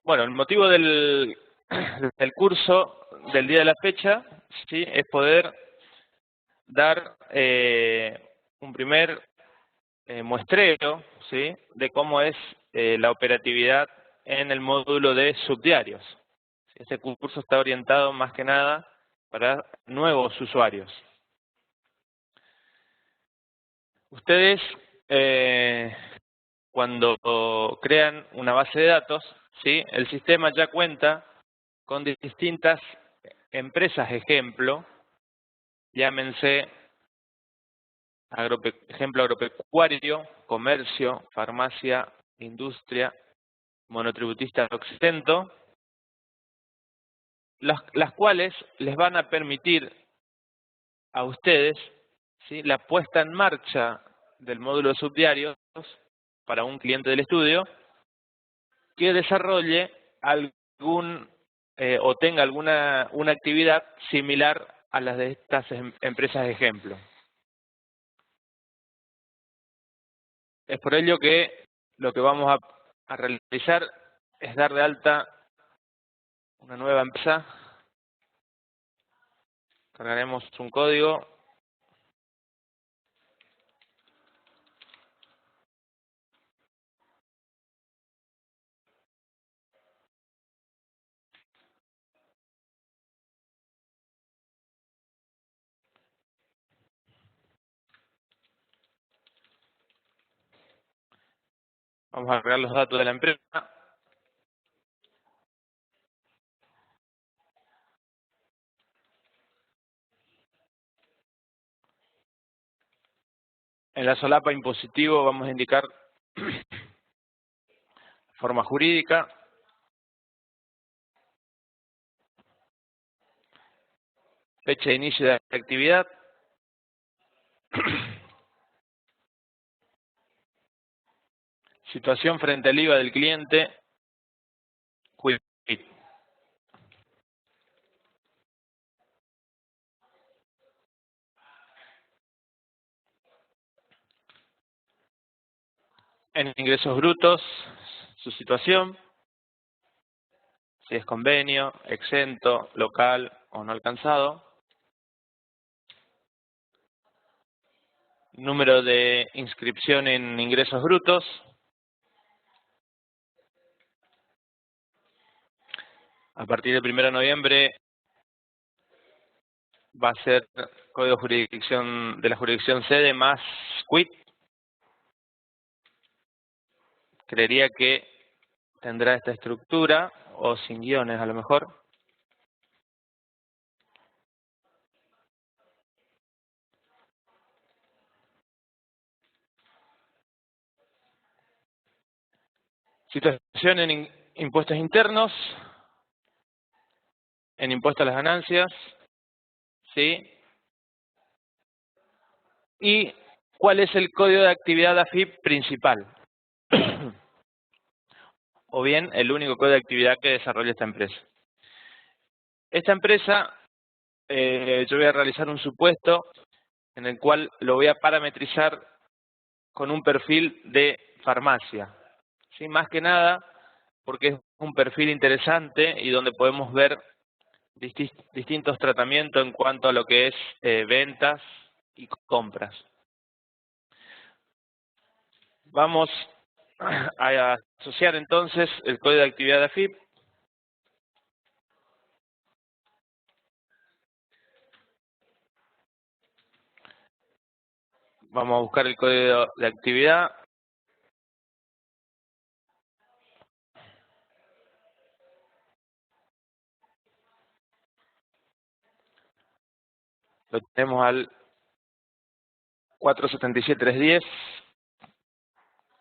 Bueno, el motivo del curso del día de la fecha, ¿sí?, es poder dar un primer muestreo, ¿sí?, de cómo es la operatividad en el módulo de subdiarios. Este curso está orientado más que nada para nuevos usuarios. Ustedes, cuando crean una base de datos, ¿sí?, el sistema ya cuenta con distintas empresas ejemplo, llámense ejemplo agropecuario, comercio, farmacia, industria, monotributista exento, las cuales les van a permitir a ustedes, ¿sí?, la puesta en marcha del módulo de subdiarios para un cliente del estudio que desarrolle algún o tenga una actividad similar a las de estas empresas de ejemplo. Es por ello que lo que vamos a realizar es dar de alta una nueva empresa. Cargaremos un código. Vamos a cargar los datos de la empresa. En la solapa impositivo vamos a indicar forma jurídica, fecha de inicio de la actividad, situación frente al IVA del cliente, quit. En ingresos brutos, su situación, si es convenio, exento, local o no alcanzado. Número de inscripción en ingresos brutos. A partir del 1 de noviembre va a ser código de jurisdicción de la jurisdicción sede más quit. Creería que tendrá esta estructura, o sin guiones a lo mejor. Situación en impuestos internos, en impuesto a las ganancias, ¿sí? Y cuál es el código de actividad AFIP principal. O bien, el único código de actividad que desarrolla esta empresa. Esta empresa, yo voy a realizar un supuesto en el cual lo voy a parametrizar con un perfil de farmacia. ¿Sí? Más que nada porque es un perfil interesante y donde podemos ver distintos tratamientos en cuanto a lo que es ventas y compras. Vamos a asociar entonces el código de actividad de AFIP. Vamos a buscar el código de actividad. Lo tenemos al 477310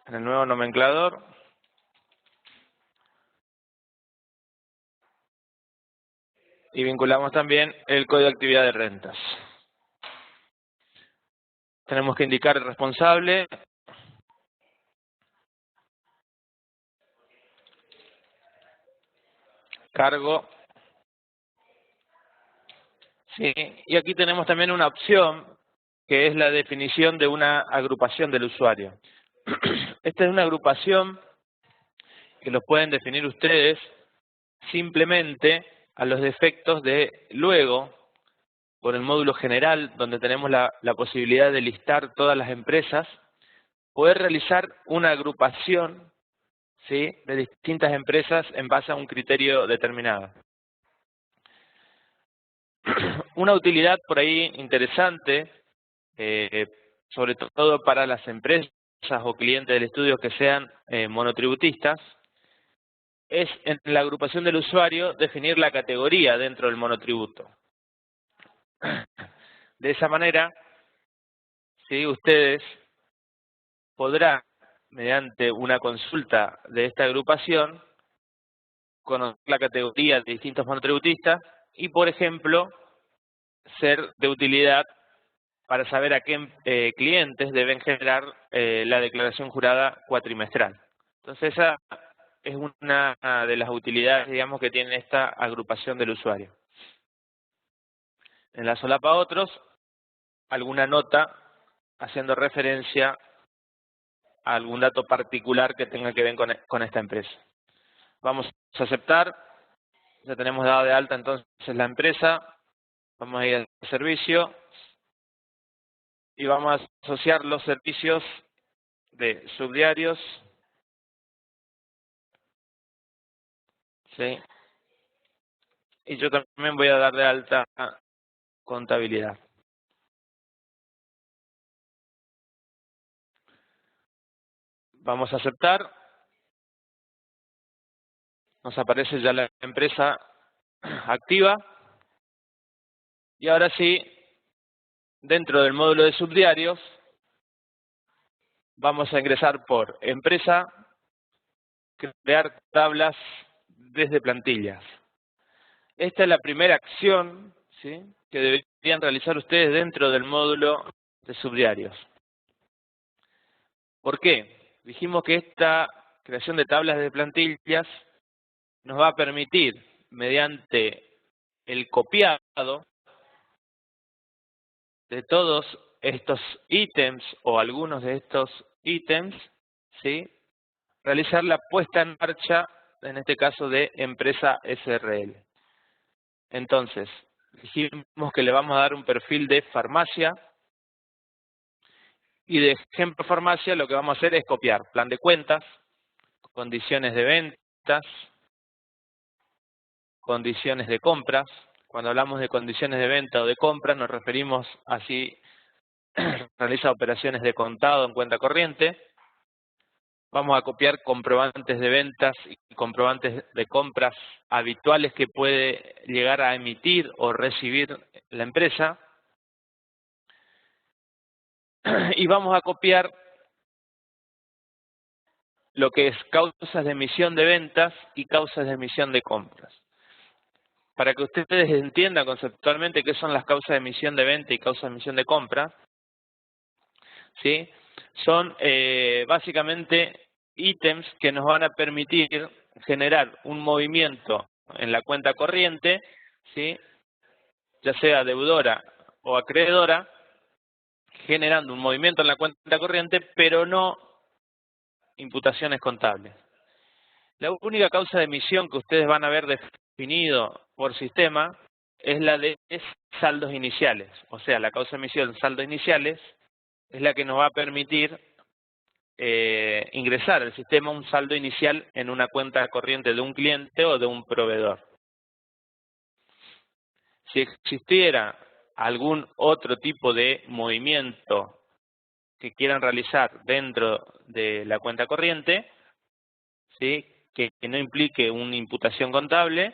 en el nuevo nomenclador. Y vinculamos también el código de actividad de rentas. Tenemos que indicar el responsable. Cargo. Sí, y aquí tenemos también una opción que es la definición de una agrupación del usuario. Esta es una agrupación que los pueden definir ustedes simplemente a los defectos de luego, por el módulo general, donde tenemos la posibilidad de listar todas las empresas, poder realizar una agrupación, ¿sí?, de distintas empresas en base a un criterio determinado. Una utilidad por ahí interesante, sobre todo para las empresas o clientes del estudio que sean monotributistas, es en la agrupación del usuario definir la categoría dentro del monotributo. De esa manera, ¿sí?, ustedes podrán, mediante una consulta de esta agrupación, conocer la categoría de distintos monotributistas y, por ejemplo, ser de utilidad para saber a qué clientes deben generar la declaración jurada cuatrimestral. Entonces, esa es una de las utilidades, digamos, que tiene esta agrupación del usuario. En la solapa otros, alguna nota haciendo referencia a algún dato particular que tenga que ver con esta empresa. Vamos a aceptar, ya tenemos dado de alta entonces la empresa, vamos a ir al servicio y vamos a asociar los servicios de subdiarios, ¿sí?, y yo también voy a dar de alta a contabilidad. Vamos a aceptar. Nos aparece ya la empresa activa. Y ahora sí, dentro del módulo de subdiarios, vamos a ingresar por empresa, crear tablas desde plantillas. Esta es la primera acción, ¿sí?, que deberían realizar ustedes dentro del módulo de subdiarios. ¿Por qué? Dijimos que esta creación de tablas de plantillas nos va a permitir, mediante el copiado de todos estos ítems o algunos de estos ítems, ¿sí?, realizar la puesta en marcha, en este caso de empresa SRL. Entonces, dijimos que le vamos a dar un perfil de farmacia, y de ejemplo farmacia lo que vamos a hacer es copiar plan de cuentas, condiciones de ventas, condiciones de compras. Cuando hablamos de condiciones de venta o de compra nos referimos a si realiza operaciones de contado en cuenta corriente. Vamos a copiar comprobantes de ventas y comprobantes de compras habituales que puede llegar a emitir o recibir la empresa. Y vamos a copiar lo que es causas de emisión de ventas y causas de emisión de compras. Para que ustedes entiendan conceptualmente qué son las causas de emisión de venta y causas de emisión de compra, ¿sí?, son básicamente ítems que nos van a permitir generar un movimiento en la cuenta corriente, ¿sí?, ya sea deudora o acreedora, generando un movimiento en la cuenta corriente, pero no imputaciones contables. La única causa de emisión que ustedes van a ver definido por sistema es la de saldos iniciales. O sea, la causa de emisión saldos iniciales es la que nos va a permitir ingresar al sistema un saldo inicial en una cuenta corriente de un cliente o de un proveedor. Si existiera algún otro tipo de movimiento que quieran realizar dentro de la cuenta corriente, ¿sí?, que no implique una imputación contable,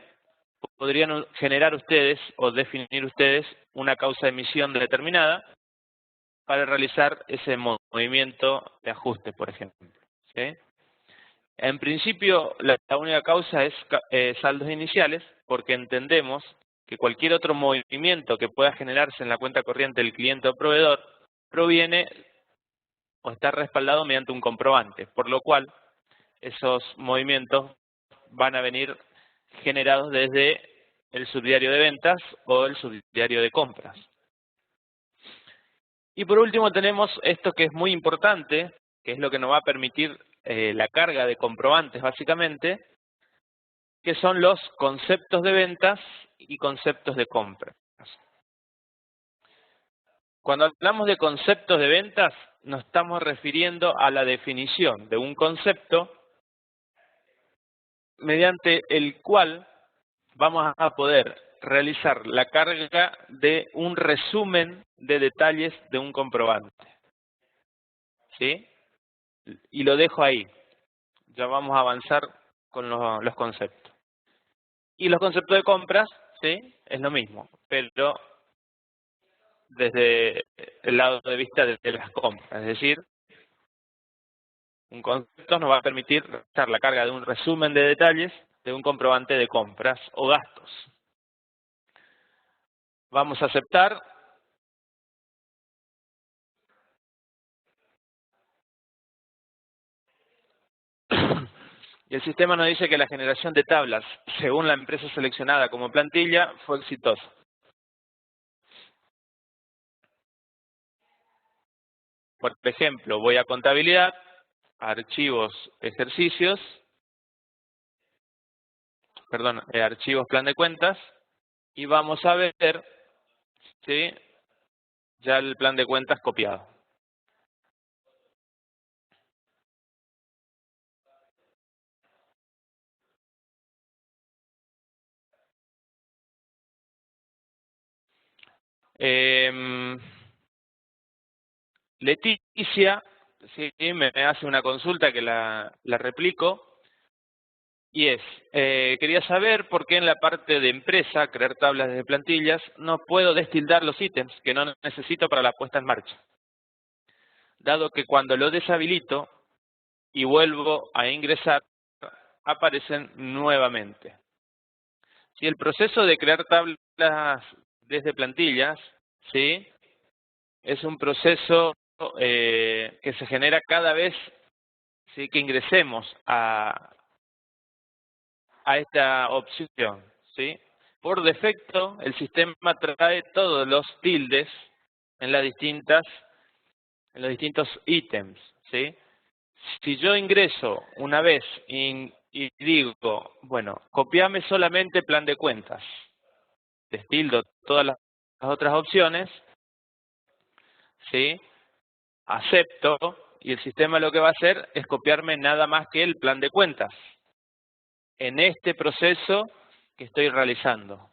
podrían generar ustedes o definir ustedes una causa de emisión determinada para realizar ese movimiento de ajuste, por ejemplo, ¿sí? En principio, la única causa es saldos iniciales, porque entendemos que cualquier otro movimiento que pueda generarse en la cuenta corriente del cliente o proveedor proviene o está respaldado mediante un comprobante, por lo cual esos movimientos van a venir generados desde el subdiario de ventas o el subdiario de compras. Y por último tenemos esto que es muy importante, que es lo que nos va a permitir la carga de comprobantes básicamente, que son los conceptos de ventas y conceptos de compra. Cuando hablamos de conceptos de ventas, nos estamos refiriendo a la definición de un concepto mediante el cual vamos a poder realizar la carga de un resumen de detalles de un comprobante. ¿Sí? Y lo dejo ahí. Ya vamos a avanzar con los conceptos. Y los conceptos de compras, ¿sí? Es lo mismo, pero desde el lado de vista de las compras. Es decir, un concepto nos va a permitir realizar la carga de un resumen de detalles de un comprobante de compras o gastos. Vamos a aceptar. Y el sistema nos dice que la generación de tablas, según la empresa seleccionada como plantilla, fue exitosa. Por ejemplo, voy a contabilidad, archivos, ejercicios, perdón, archivos, plan de cuentas, y vamos a ver, ¿sí? Ya el plan de cuentas copiado. Leticia, sí, me hace una consulta que la replico, y es, quería saber por qué en la parte de empresa, crear tablas de plantillas, no puedo destildar los ítems que no necesito para la puesta en marcha, dado que cuando lo deshabilito y vuelvo a ingresar, aparecen nuevamente. Si el proceso de crear tablas desde plantillas, ¿sí? Es un proceso que se genera cada vez, ¿sí?, que ingresemos a esta opción, ¿sí? Por defecto, el sistema trae todos los tildes en los distintos ítems, ¿sí? Si yo ingreso una vez y digo, bueno, copiame solamente plan de cuentas, destildo todas las otras opciones, ¿sí? Acepto, y el sistema lo que va a hacer es copiarme nada más que el plan de cuentas en este proceso que estoy realizando.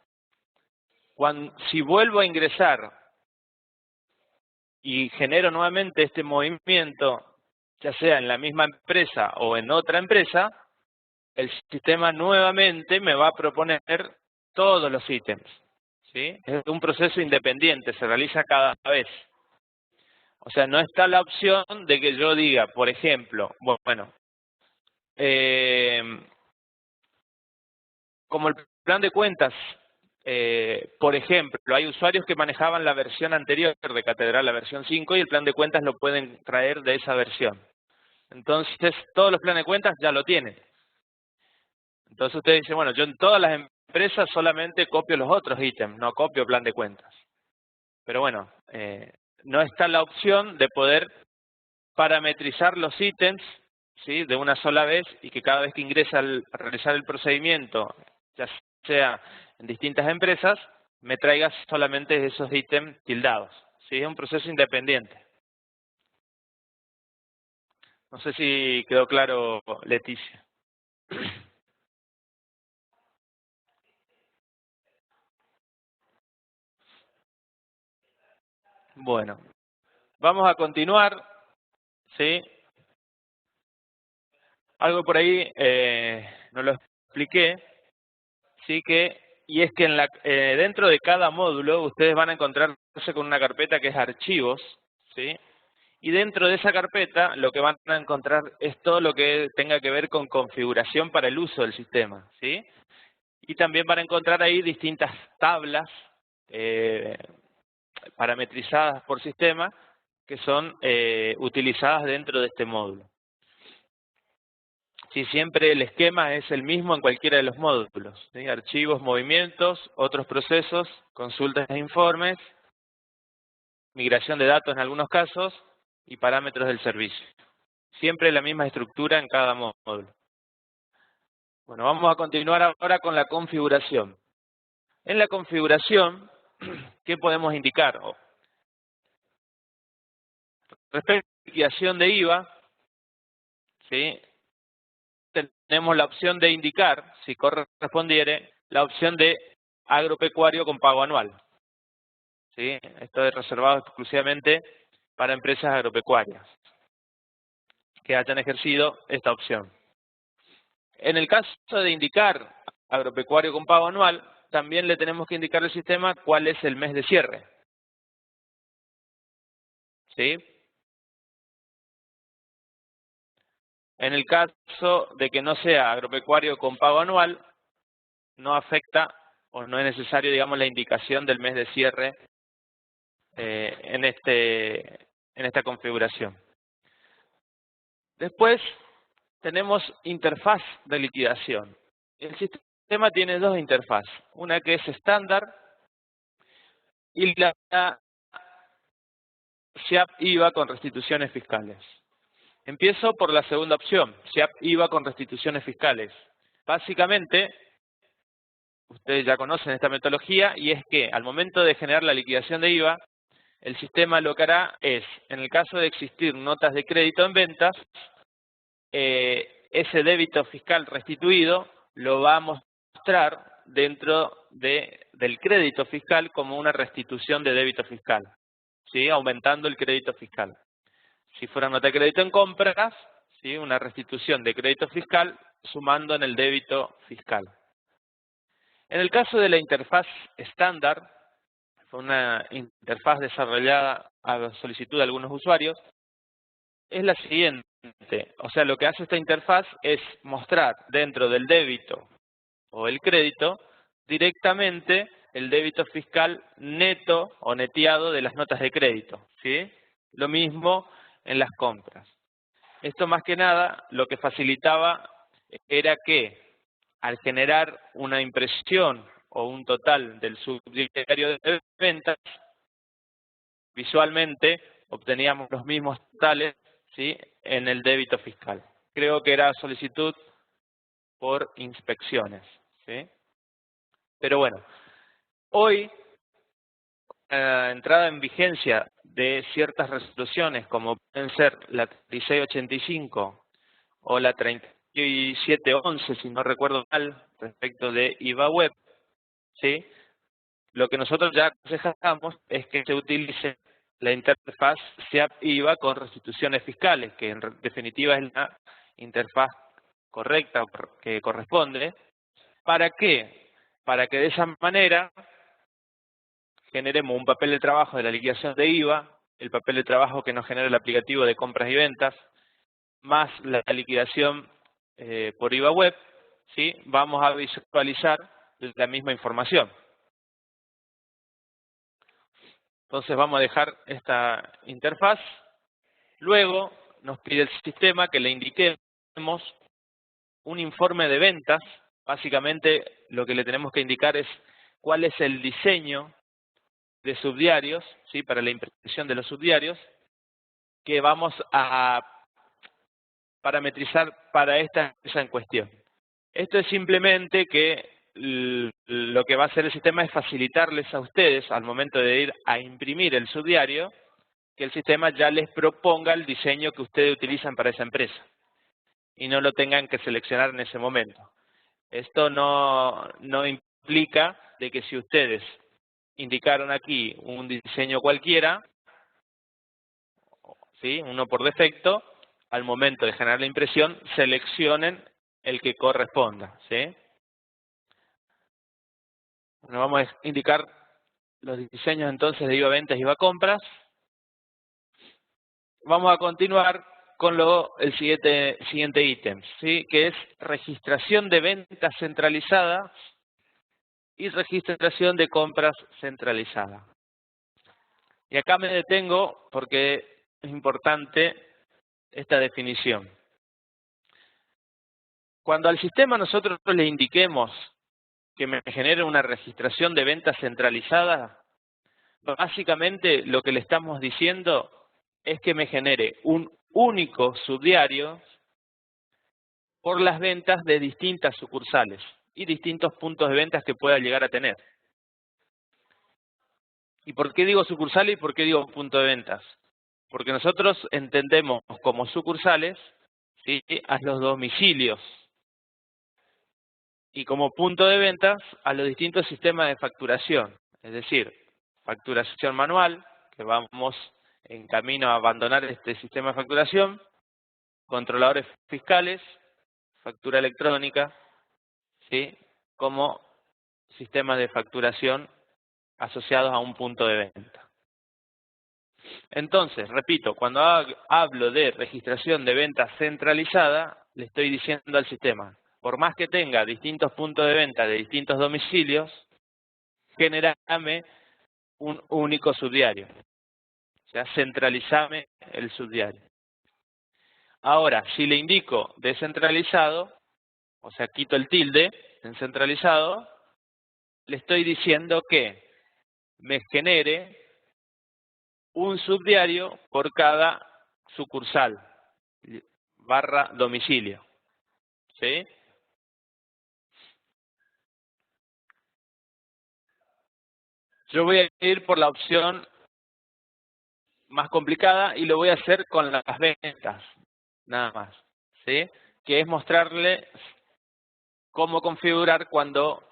Si vuelvo a ingresar y genero nuevamente este movimiento, ya sea en la misma empresa o en otra empresa, el sistema nuevamente me va a proponer todos los ítems, ¿sí? Es un proceso independiente, se realiza cada vez. O sea, no está la opción de que yo diga, por ejemplo, bueno, como el plan de cuentas, por ejemplo, hay usuarios que manejaban la versión anterior de Catedral, la versión 5, y el plan de cuentas lo pueden traer de esa versión. Entonces, todos los planes de cuentas ya lo tienen. Entonces usted dice, bueno, yo en todas las empresas solamente copio los otros ítems, no copio plan de cuentas. Pero bueno, no está la opción de poder parametrizar los ítems, ¿sí?, de una sola vez, y que cada vez que ingresa a realizar el procedimiento, ya sea en distintas empresas, me traiga solamente esos ítems tildados. ¿Sí? Es un proceso independiente. No sé si quedó claro, Leticia. Bueno, vamos a continuar, ¿sí? Algo por ahí no lo expliqué, ¿sí? Y es que dentro de cada módulo ustedes van a encontrarse con una carpeta que es archivos, ¿sí? Y dentro de esa carpeta lo que van a encontrar es todo lo que tenga que ver con configuración para el uso del sistema, ¿sí? Y también van a encontrar ahí distintas tablas parametrizadas por sistema que son utilizadas dentro de este módulo. Sí, siempre el esquema es el mismo en cualquiera de los módulos, ¿sí? Archivos, movimientos, otros procesos, consultas e informes, migración de datos en algunos casos y parámetros del servicio. Siempre la misma estructura en cada módulo. Bueno, vamos a continuar ahora con la configuración. En la configuración, ¿qué podemos indicar? Respecto a la liquidación de IVA, ¿sí? Tenemos la opción de indicar, si correspondiere, la opción de agropecuario con pago anual. ¿Sí? Esto es reservado exclusivamente para empresas agropecuarias que hayan ejercido esta opción. En el caso de indicar agropecuario con pago anual, también le tenemos que indicar al sistema cuál es el mes de cierre. ¿Sí? En el caso de que no sea agropecuario con pago anual, no afecta o no es necesario, digamos, la indicación del mes de cierre en esta configuración. Después tenemos interfaz de liquidación. El sistema tiene dos interfaces, una que es estándar y la SEAP IVA con restituciones fiscales. Empiezo por la segunda opción, SEAP IVA con restituciones fiscales. Básicamente, ustedes ya conocen esta metodología y es que al momento de generar la liquidación de IVA, el sistema lo que hará es, en el caso de existir notas de crédito en ventas, ese débito fiscal restituido lo va a mostrar dentro del crédito fiscal como una restitución de débito fiscal, ¿sí? Aumentando el crédito fiscal. Si fuera nota de crédito en compras, ¿sí? Una restitución de crédito fiscal sumando en el débito fiscal. En el caso de la interfaz estándar, fue una interfaz desarrollada a solicitud de algunos usuarios, es la siguiente. O sea, lo que hace esta interfaz es mostrar dentro del débito o el crédito directamente el débito fiscal neto o neteado de las notas de crédito, ¿sí? Lo mismo en las compras. Esto más que nada lo que facilitaba era que al generar una impresión o un total del subdiario de ventas, visualmente obteníamos los mismos totales, ¿sí? En el débito fiscal. Creo que era solicitud por inspecciones, ¿sí? Pero bueno, hoy entrada en vigencia de ciertas resoluciones como pueden ser la 3685 o la 3711, si no recuerdo mal, respecto de IVA web, ¿sí? Lo que nosotros ya aconsejamos es que se utilice la interfaz SEAP IVA con restituciones fiscales, que en definitiva es la interfaz correcta que corresponde. ¿Para qué? Para que de esa manera generemos un papel de trabajo de la liquidación de IVA, el papel de trabajo que nos genera el aplicativo de compras y ventas, más la liquidación por IVA web, ¿sí? Vamos a visualizar la misma información. Entonces vamos a dejar esta interfaz. Luego nos pide el sistema que le indiquemos un informe de ventas. Básicamente lo que le tenemos que indicar es cuál es el diseño de subdiarios, ¿sí? Para la impresión de los subdiarios, que vamos a parametrizar para esta empresa en cuestión. Esto es simplemente que lo que va a hacer el sistema es facilitarles a ustedes, al momento de ir a imprimir el subdiario, que el sistema ya les proponga el diseño que ustedes utilizan para esa empresa y no lo tengan que seleccionar en ese momento. Esto no implica de que si ustedes indicaron aquí un diseño cualquiera, ¿sí? Uno por defecto, al momento de generar la impresión, seleccionen el que corresponda, ¿sí? Bueno, vamos a indicar los diseños entonces de IVA ventas y IVA compras. Vamos a continuar con el siguiente ítem, ¿sí? Que es registración de ventas centralizada y registración de compras centralizada. Y acá me detengo porque es importante esta definición. Cuando al sistema nosotros le indiquemos que me genere una registración de ventas centralizada, básicamente lo que le estamos diciendo es que me genere un único subdiario por las ventas de distintas sucursales y distintos puntos de ventas que pueda llegar a tener. ¿Y por qué digo sucursales y por qué digo punto de ventas? Porque nosotros entendemos como sucursales, ¿sí?, a los domicilios y como punto de ventas a los distintos sistemas de facturación. Es decir, facturación manual, que vamos en camino a abandonar este sistema de facturación, controladores fiscales, factura electrónica, ¿sí?, como sistemas de facturación asociados a un punto de venta. Entonces, repito, cuando hablo de registración de venta centralizada, le estoy diciendo al sistema, por más que tenga distintos puntos de venta de distintos domicilios, generame un único subdiario. O sea, centralizame el subdiario. Ahora, si le indico descentralizado, o sea, quito el tilde en centralizado, le estoy diciendo que me genere un subdiario por cada sucursal / domicilio. ¿Sí? Yo voy a ir por la opción más complicada y lo voy a hacer con las ventas, nada más. ¿Sí? Que es mostrarle cómo configurar cuando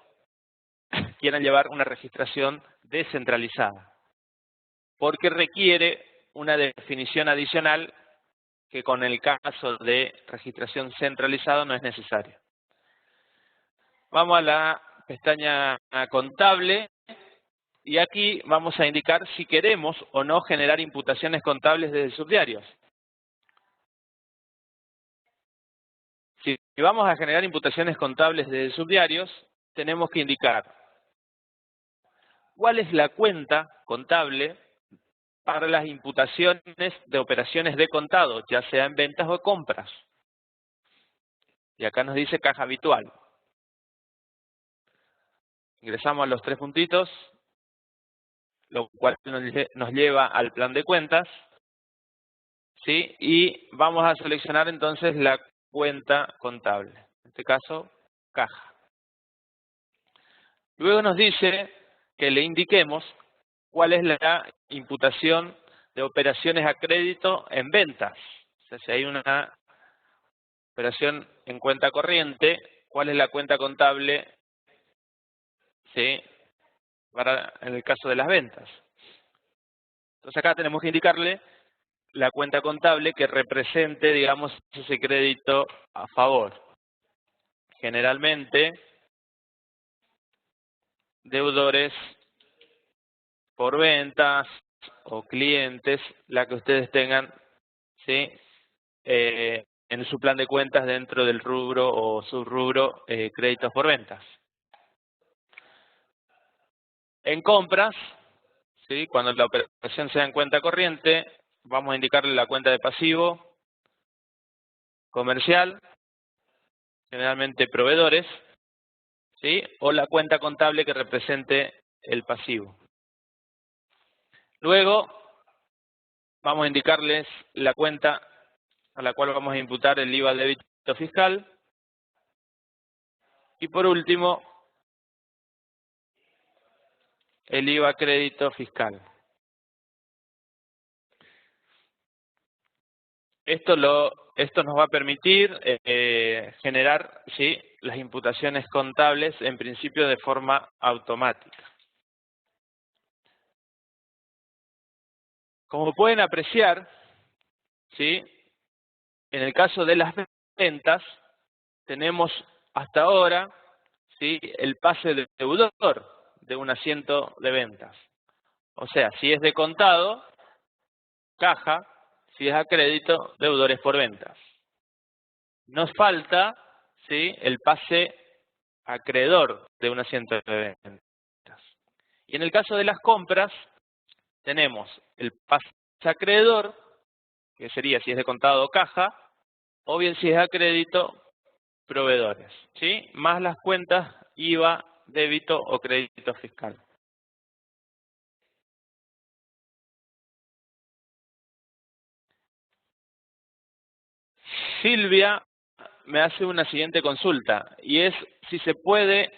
quieran llevar una registración descentralizada. Porque requiere una definición adicional que con el caso de registración centralizada no es necesario. Vamos a la pestaña contable y aquí vamos a indicar si queremos o no generar imputaciones contables desde subdiarios. Si vamos a generar imputaciones contables desde subdiarios, tenemos que indicar cuál es la cuenta contable para las imputaciones de operaciones de contado, ya sea en ventas o compras. Y acá nos dice caja habitual. Ingresamos a los 3 puntitos, lo cual nos lleva al plan de cuentas, ¿sí? Y vamos a seleccionar entonces la cuenta contable, en este caso, caja. Luego nos dice que le indiquemos cuál es la imputación de operaciones a crédito en ventas. O sea, si hay una operación en cuenta corriente, ¿cuál es la cuenta contable, ¿sí?, en el caso de las ventas? Entonces acá tenemos que indicarle la cuenta contable que represente, digamos, ese crédito a favor. Generalmente, deudores por ventas o clientes, la que ustedes tengan, ¿sí?, en su plan de cuentas dentro del rubro o subrubro créditos por ventas. En compras, ¿sí?, cuando la operación sea en cuenta corriente, vamos a indicarle la cuenta de pasivo comercial, generalmente proveedores, ¿sí?, o la cuenta contable que represente el pasivo. Luego, vamos a indicarles la cuenta a la cual vamos a imputar el IVA débito fiscal. Y por último, el IVA crédito fiscal. Esto nos va a permitir generar, ¿sí?, las imputaciones contables en principio de forma automática. Como pueden apreciar, ¿sí?, en el caso de las ventas, tenemos hasta ahora, ¿sí?, el pase de deudor de un asiento de ventas. O sea, si es de contado, caja; si es a crédito, deudores por ventas. Nos falta, ¿sí?, el pase acreedor de un asiento de ventas. Y en el caso de las compras, tenemos el pase acreedor, que sería si es de contado o caja, o bien si es a crédito, proveedores, ¿sí?, más las cuentas IVA, débito o crédito fiscal. Silvia me hace una siguiente consulta, y es si se puede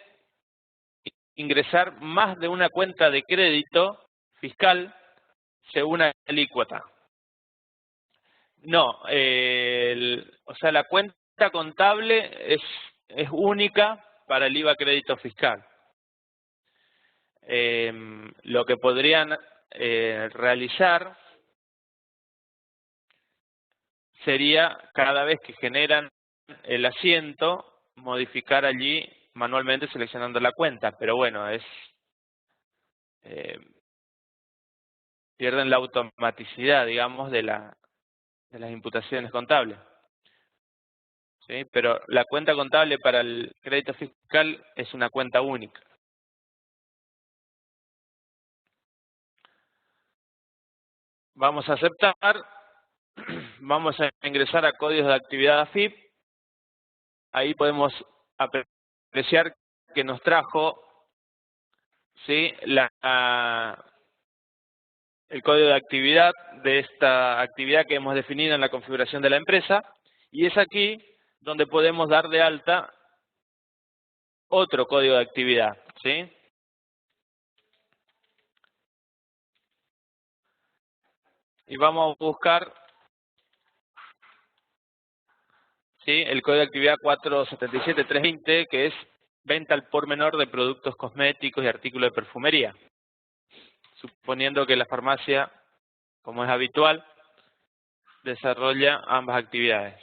ingresar más de una cuenta de crédito fiscal según una alícuota. No, o sea, la cuenta contable es única para el IVA crédito fiscal. Lo que podrían realizar sería, cada vez que generan el asiento, modificar allí manualmente seleccionando la cuenta, pero bueno, pierden la automaticidad, digamos, de las imputaciones contables. ¿Sí? Pero la cuenta contable para el crédito fiscal es una cuenta única. Vamos a aceptar, vamos a ingresar a códigos de actividad AFIP. Ahí podemos apreciar que nos trajo, ¿sí?, el código de actividad de esta actividad que hemos definido en la configuración de la empresa, y es aquí donde podemos dar de alta otro código de actividad, ¿sí? Y vamos a buscar, ¿sí?, el código de actividad 477320, que es venta al por menor de productos cosméticos y artículos de perfumería, suponiendo que la farmacia, como es habitual, desarrolla ambas actividades.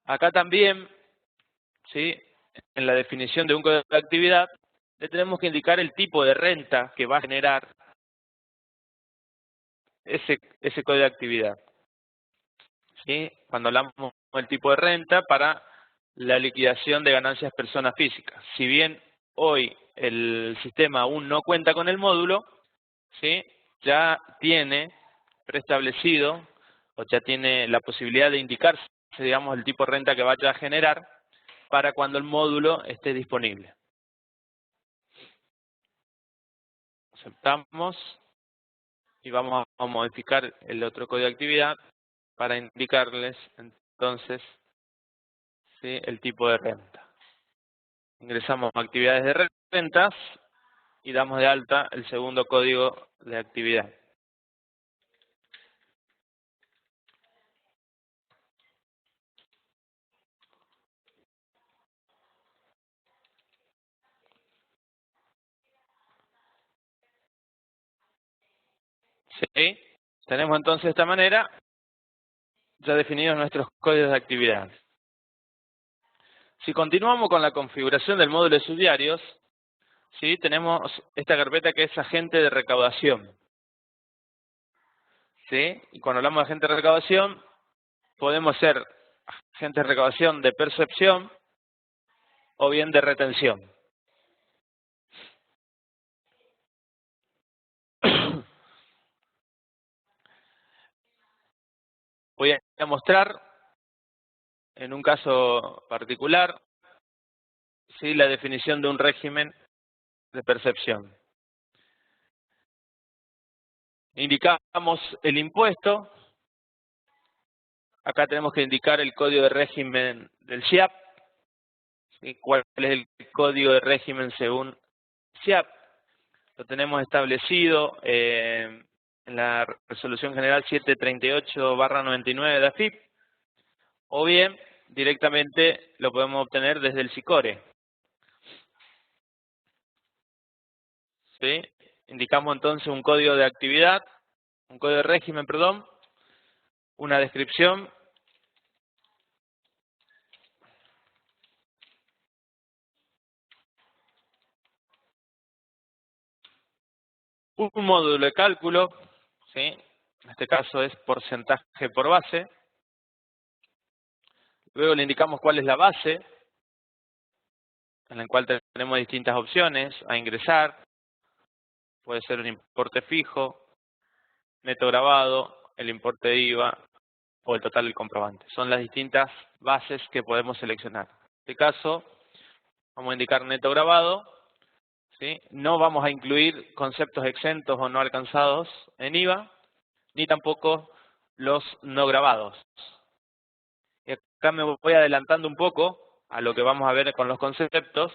Acá también, ¿sí?, en la definición de un código de actividad, le tenemos que indicar el tipo de renta que va a generar ese código de actividad, ¿sí? Cuando hablamos del tipo de renta para la liquidación de ganancias personas físicas. Si bien hoy el sistema aún no cuenta con el módulo, ¿sí?, ya tiene preestablecido o ya tiene la posibilidad de indicarse, digamos, el tipo de renta que vaya a generar para cuando el módulo esté disponible. Aceptamos y vamos a modificar el otro código de actividad para indicarles entonces, ¿sí?, el tipo de renta. Ingresamos actividades de rentas y damos de alta el segundo código de actividad. ¿Sí? Tenemos entonces de esta manera ya definidos nuestros códigos de actividad. Si continuamos con la configuración del módulo de subdiarios, ¿sí?, tenemos esta carpeta que es agente de recaudación, ¿sí? Y cuando hablamos de agente de recaudación, podemos ser agente de recaudación de percepción o bien de retención. Voy a mostrar en un caso particular, ¿sí?, la definición de un régimen de percepción. Indicamos el impuesto. Acá tenemos que indicar el código de régimen del SIAP, ¿sí?, cuál es el código de régimen según SIAP. Lo tenemos establecido en la Resolución General 738/99 de AFIP, o bien directamente lo podemos obtener desde el SICORE. ¿Sí? Indicamos entonces un código de actividad, un código de régimen, perdón, una descripción, un módulo de cálculo, ¿sí?, en este caso es porcentaje por base. Luego le indicamos cuál es la base, en la cual tenemos distintas opciones a ingresar. Puede ser un importe fijo, neto grabado, el importe de IVA o el total del comprobante. Son las distintas bases que podemos seleccionar. En este caso, vamos a indicar neto grabado, ¿sí? No vamos a incluir conceptos exentos o no alcanzados en IVA, ni tampoco los no grabados. Y acá me voy adelantando un poco a lo que vamos a ver con los conceptos,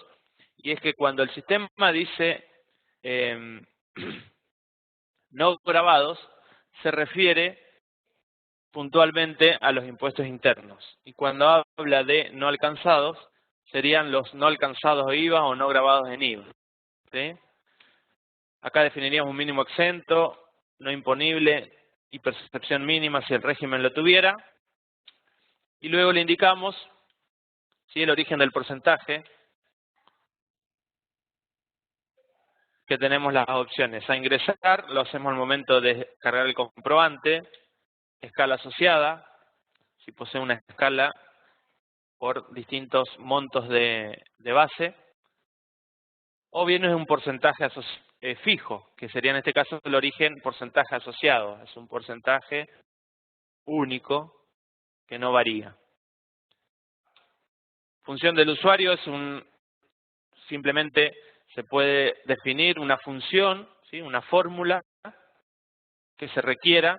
y es que cuando el sistema dice no grabados, se refiere puntualmente a los impuestos internos. Y cuando habla de no alcanzados, serían los no alcanzados IVA o no grabados en IVA, ¿sí? Acá definiríamos un mínimo exento, no imponible y percepción mínima si el régimen lo tuviera. Y luego le indicamos el origen del porcentaje, que tenemos las opciones a ingresar, lo hacemos al momento de cargar el comprobante, escala asociada, si posee una escala por distintos montos de base, o bien es un porcentaje fijo, que sería en este caso el origen porcentaje asociado, es un porcentaje único que no varía. Función del usuario es simplemente se puede definir una función, ¿sí? Una fórmula que se requiera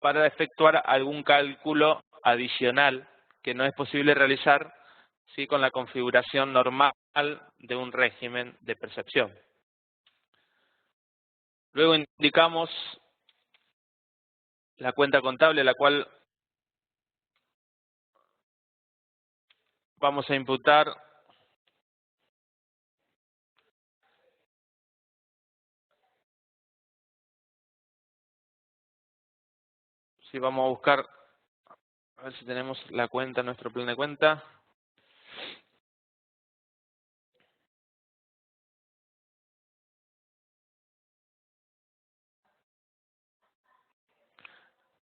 para efectuar algún cálculo adicional que no es posible realizar, ¿sí? Con la configuración normal de un régimen de percepción. Luego indicamos la cuenta contable, la cual vamos a imputar si vamos a buscar, a ver si tenemos la cuenta, nuestro plan de cuenta.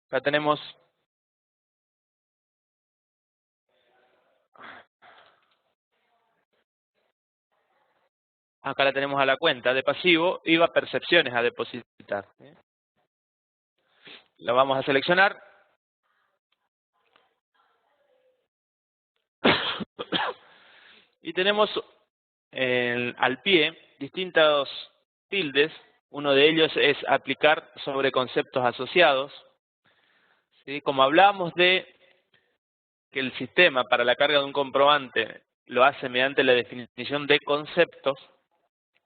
Acá tenemos acá la tenemos a la cuenta de pasivo, IVA percepciones a depositar. La vamos a seleccionar. Y tenemos al pie distintos tildes. Uno de ellos es aplicar sobre conceptos asociados, ¿sí? Como hablábamos de que el sistema para la carga de un comprobante lo hace mediante la definición de conceptos,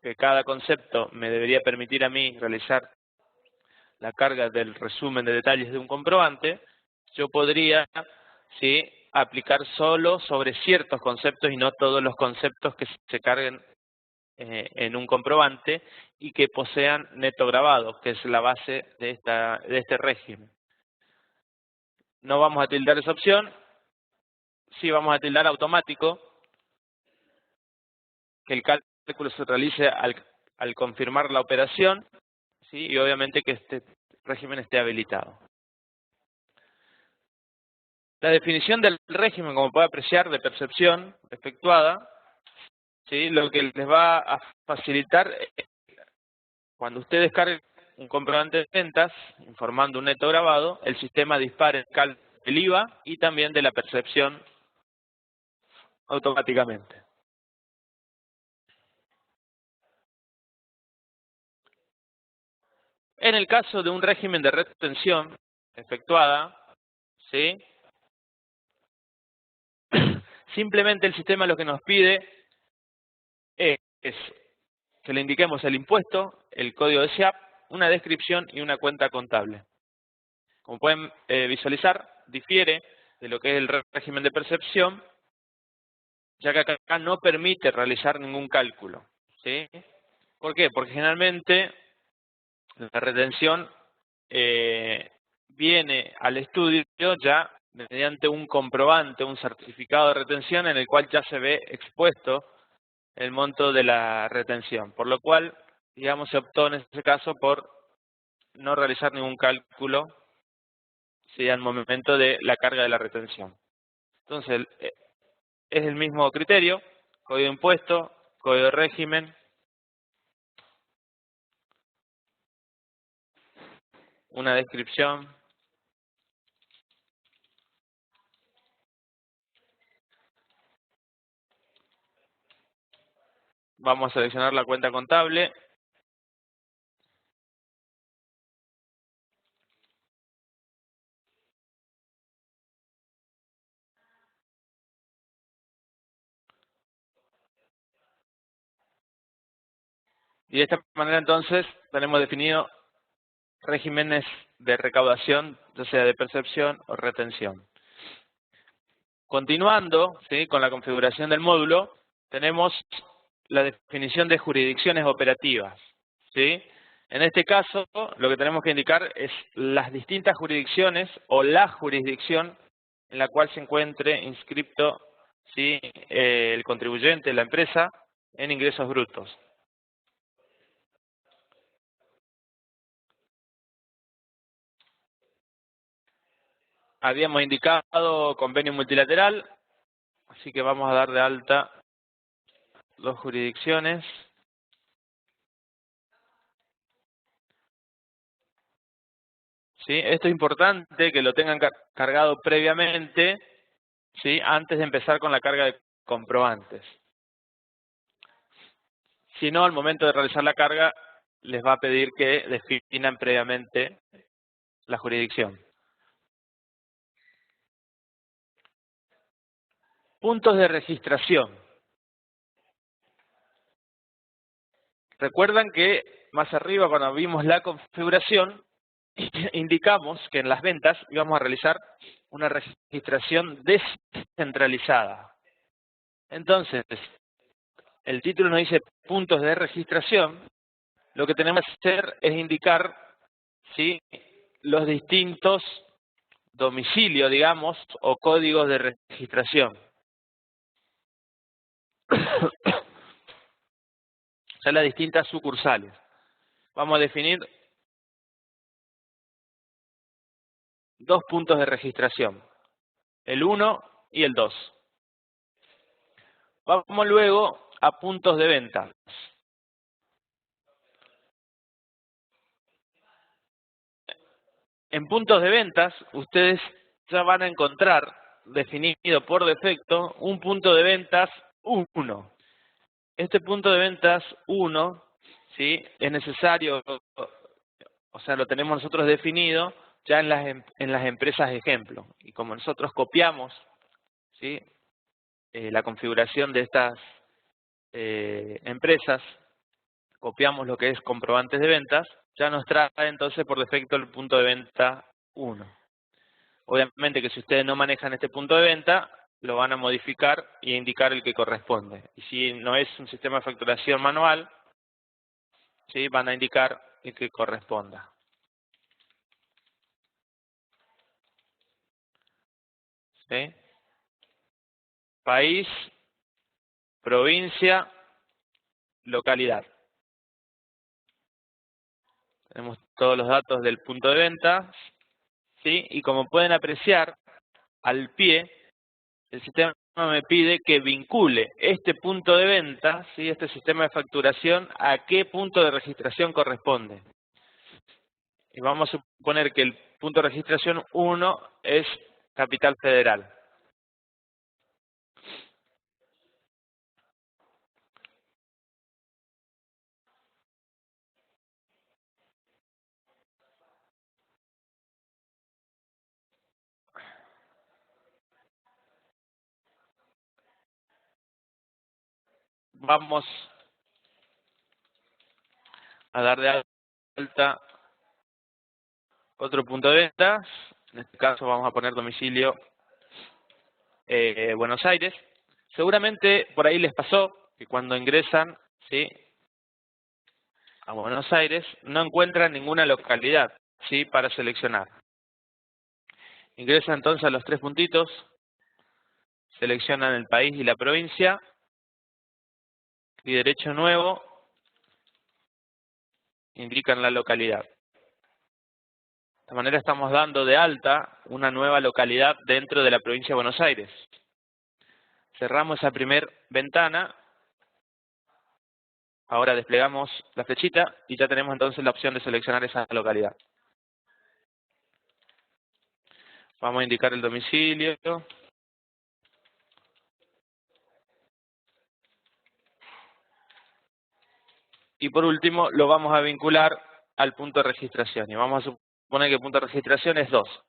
que cada concepto me debería permitir a mí realizar la carga del resumen de detalles de un comprobante, yo podría, ¿sí?, aplicar solo sobre ciertos conceptos y no todos los conceptos que se carguen en un comprobante y que posean neto grabado, que es la base de este régimen. No vamos a tildar esa opción, sí vamos a tildar automático, que el cálculo se realice al confirmar la operación, ¿sí? Y obviamente que este régimen esté habilitado. La definición del régimen, como puede apreciar, de percepción efectuada, ¿sí? Lo que les va a facilitar es cuando usted descargue un comprobante de ventas informando un neto grabado, el sistema dispare el IVA y también de la percepción automáticamente. En el caso de un régimen de retención efectuada, ¿sí?, simplemente el sistema lo que nos pide es que le indiquemos el impuesto, el código de SIAP, una descripción y una cuenta contable. Como pueden visualizar, difiere de lo que es el régimen de percepción, ya que acá no permite realizar ningún cálculo, ¿sí? ¿Por qué? Porque generalmente la retención viene al estudio ya mediante un comprobante, un certificado de retención en el cual ya se ve expuesto el monto de la retención, por lo cual, digamos, se optó en este caso por no realizar ningún cálculo, ¿sí?, al momento de la carga de la retención. Entonces, es el mismo criterio, código de impuesto, código de régimen, una descripción, Vamos a seleccionar la cuenta contable. Y de esta manera entonces tenemos definido regímenes de recaudación, ya sea de percepción o retención. Continuando, ¿sí?, con la configuración del módulo, tenemos la definición de jurisdicciones operativas, ¿sí? En este caso, lo que tenemos que indicar es las distintas jurisdicciones o la jurisdicción en la cual se encuentre inscripto, ¿sí?, el contribuyente, la empresa, en ingresos brutos. Habíamos indicado convenio multilateral, así que vamos a dar de alta dos jurisdicciones. ¿Sí? Esto es importante que lo tengan cargado previamente, ¿sí?, antes de empezar con la carga de comprobantes. Si no, al momento de realizar la carga, les va a pedir que definan previamente la jurisdicción. Puntos de registración. Recuerdan que más arriba, cuando vimos la configuración, indicamos que en las ventas íbamos a realizar una registración descentralizada. Entonces, el título nos dice puntos de registración. Lo que tenemos que hacer es indicar, ¿sí?, los distintos domicilios, digamos, o códigos de registración. O sea, las distintas sucursales. Vamos a definir dos puntos de registración, el 1 y el 2. Vamos luego a puntos de venta. En puntos de ventas, ustedes ya van a encontrar definido por defecto un punto de ventas 1. Este punto de ventas 1, ¿sí?, es necesario, o sea, lo tenemos nosotros definido ya en las empresas ejemplo. Y como nosotros copiamos, ¿sí?, la configuración de estas empresas, copiamos lo que es comprobantes de ventas, ya nos trae entonces por defecto el punto de venta 1. Obviamente que si ustedes no manejan este punto de venta, lo van a modificar e indicar el que corresponde. Y si no es un sistema de facturación manual, ¿sí?, van a indicar el que corresponda. ¿Sí? País, provincia, localidad. Tenemos todos los datos del punto de venta, ¿sí? Y como pueden apreciar, al pie, el sistema me pide que vincule este punto de venta, ¿sí?, este sistema de facturación, a qué punto de registración corresponde. Y vamos a suponer que el punto de registración 1 es Capital Federal. Vamos a dar de alta otro punto de venta. En este caso vamos a poner domicilio Buenos Aires. Seguramente por ahí les pasó que cuando ingresan, ¿sí?, a Buenos Aires no encuentran ninguna localidad, ¿sí?, para seleccionar. Ingresan entonces a los tres puntitos, seleccionan el país y la provincia, y derecho nuevo, indican la localidad. De esta manera estamos dando de alta una nueva localidad dentro de la provincia de Buenos Aires. Cerramos esa primera ventana. Ahora desplegamos la flechita y ya tenemos entonces la opción de seleccionar esa localidad. Vamos a indicar el domicilio. Y por último, lo vamos a vincular al punto de registración. Y vamos a suponer que el punto de registración es 2.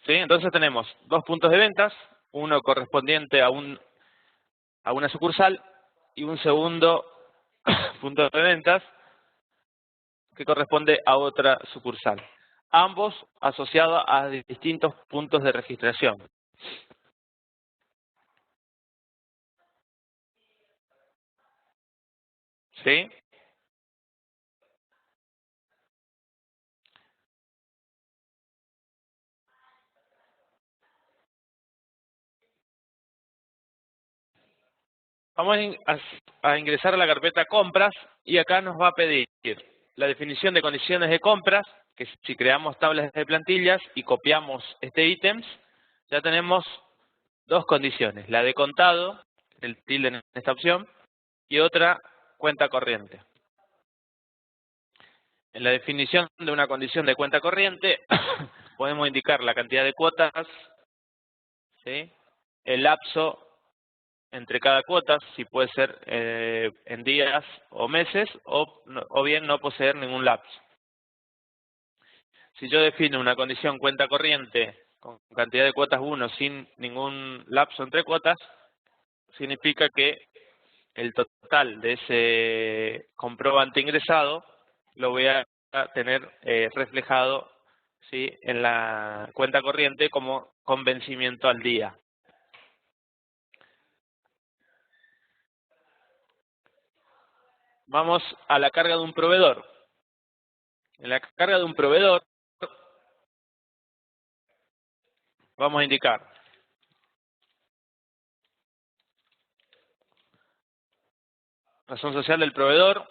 ¿Sí? Entonces tenemos 2 puntos de ventas, uno correspondiente a una sucursal y un segundo punto de ventas que corresponde a otra sucursal. Ambos asociados a distintos puntos de registración. ¿Sí? Vamos a ingresar a la carpeta compras y acá nos va a pedir la definición de condiciones de compras, que si creamos tablas de plantillas y copiamos este ítems, ya tenemos 2 condiciones, la de contado, el tilde en esta opción, y otra cuenta corriente. En la definición de una condición de cuenta corriente podemos indicar la cantidad de cuotas, ¿sí? El lapso entre cada cuota, si puede ser en días o meses, o bien no poseer ningún lapso. Si yo defino una condición cuenta corriente con cantidad de cuotas 1 sin ningún lapso entre cuotas, significa que el total de ese comprobante ingresado lo voy a tener reflejado, ¿sí?, en la cuenta corriente como con vencimiento al día. Vamos a la carga de un proveedor. En la carga de un proveedor vamos a indicar razón social del proveedor,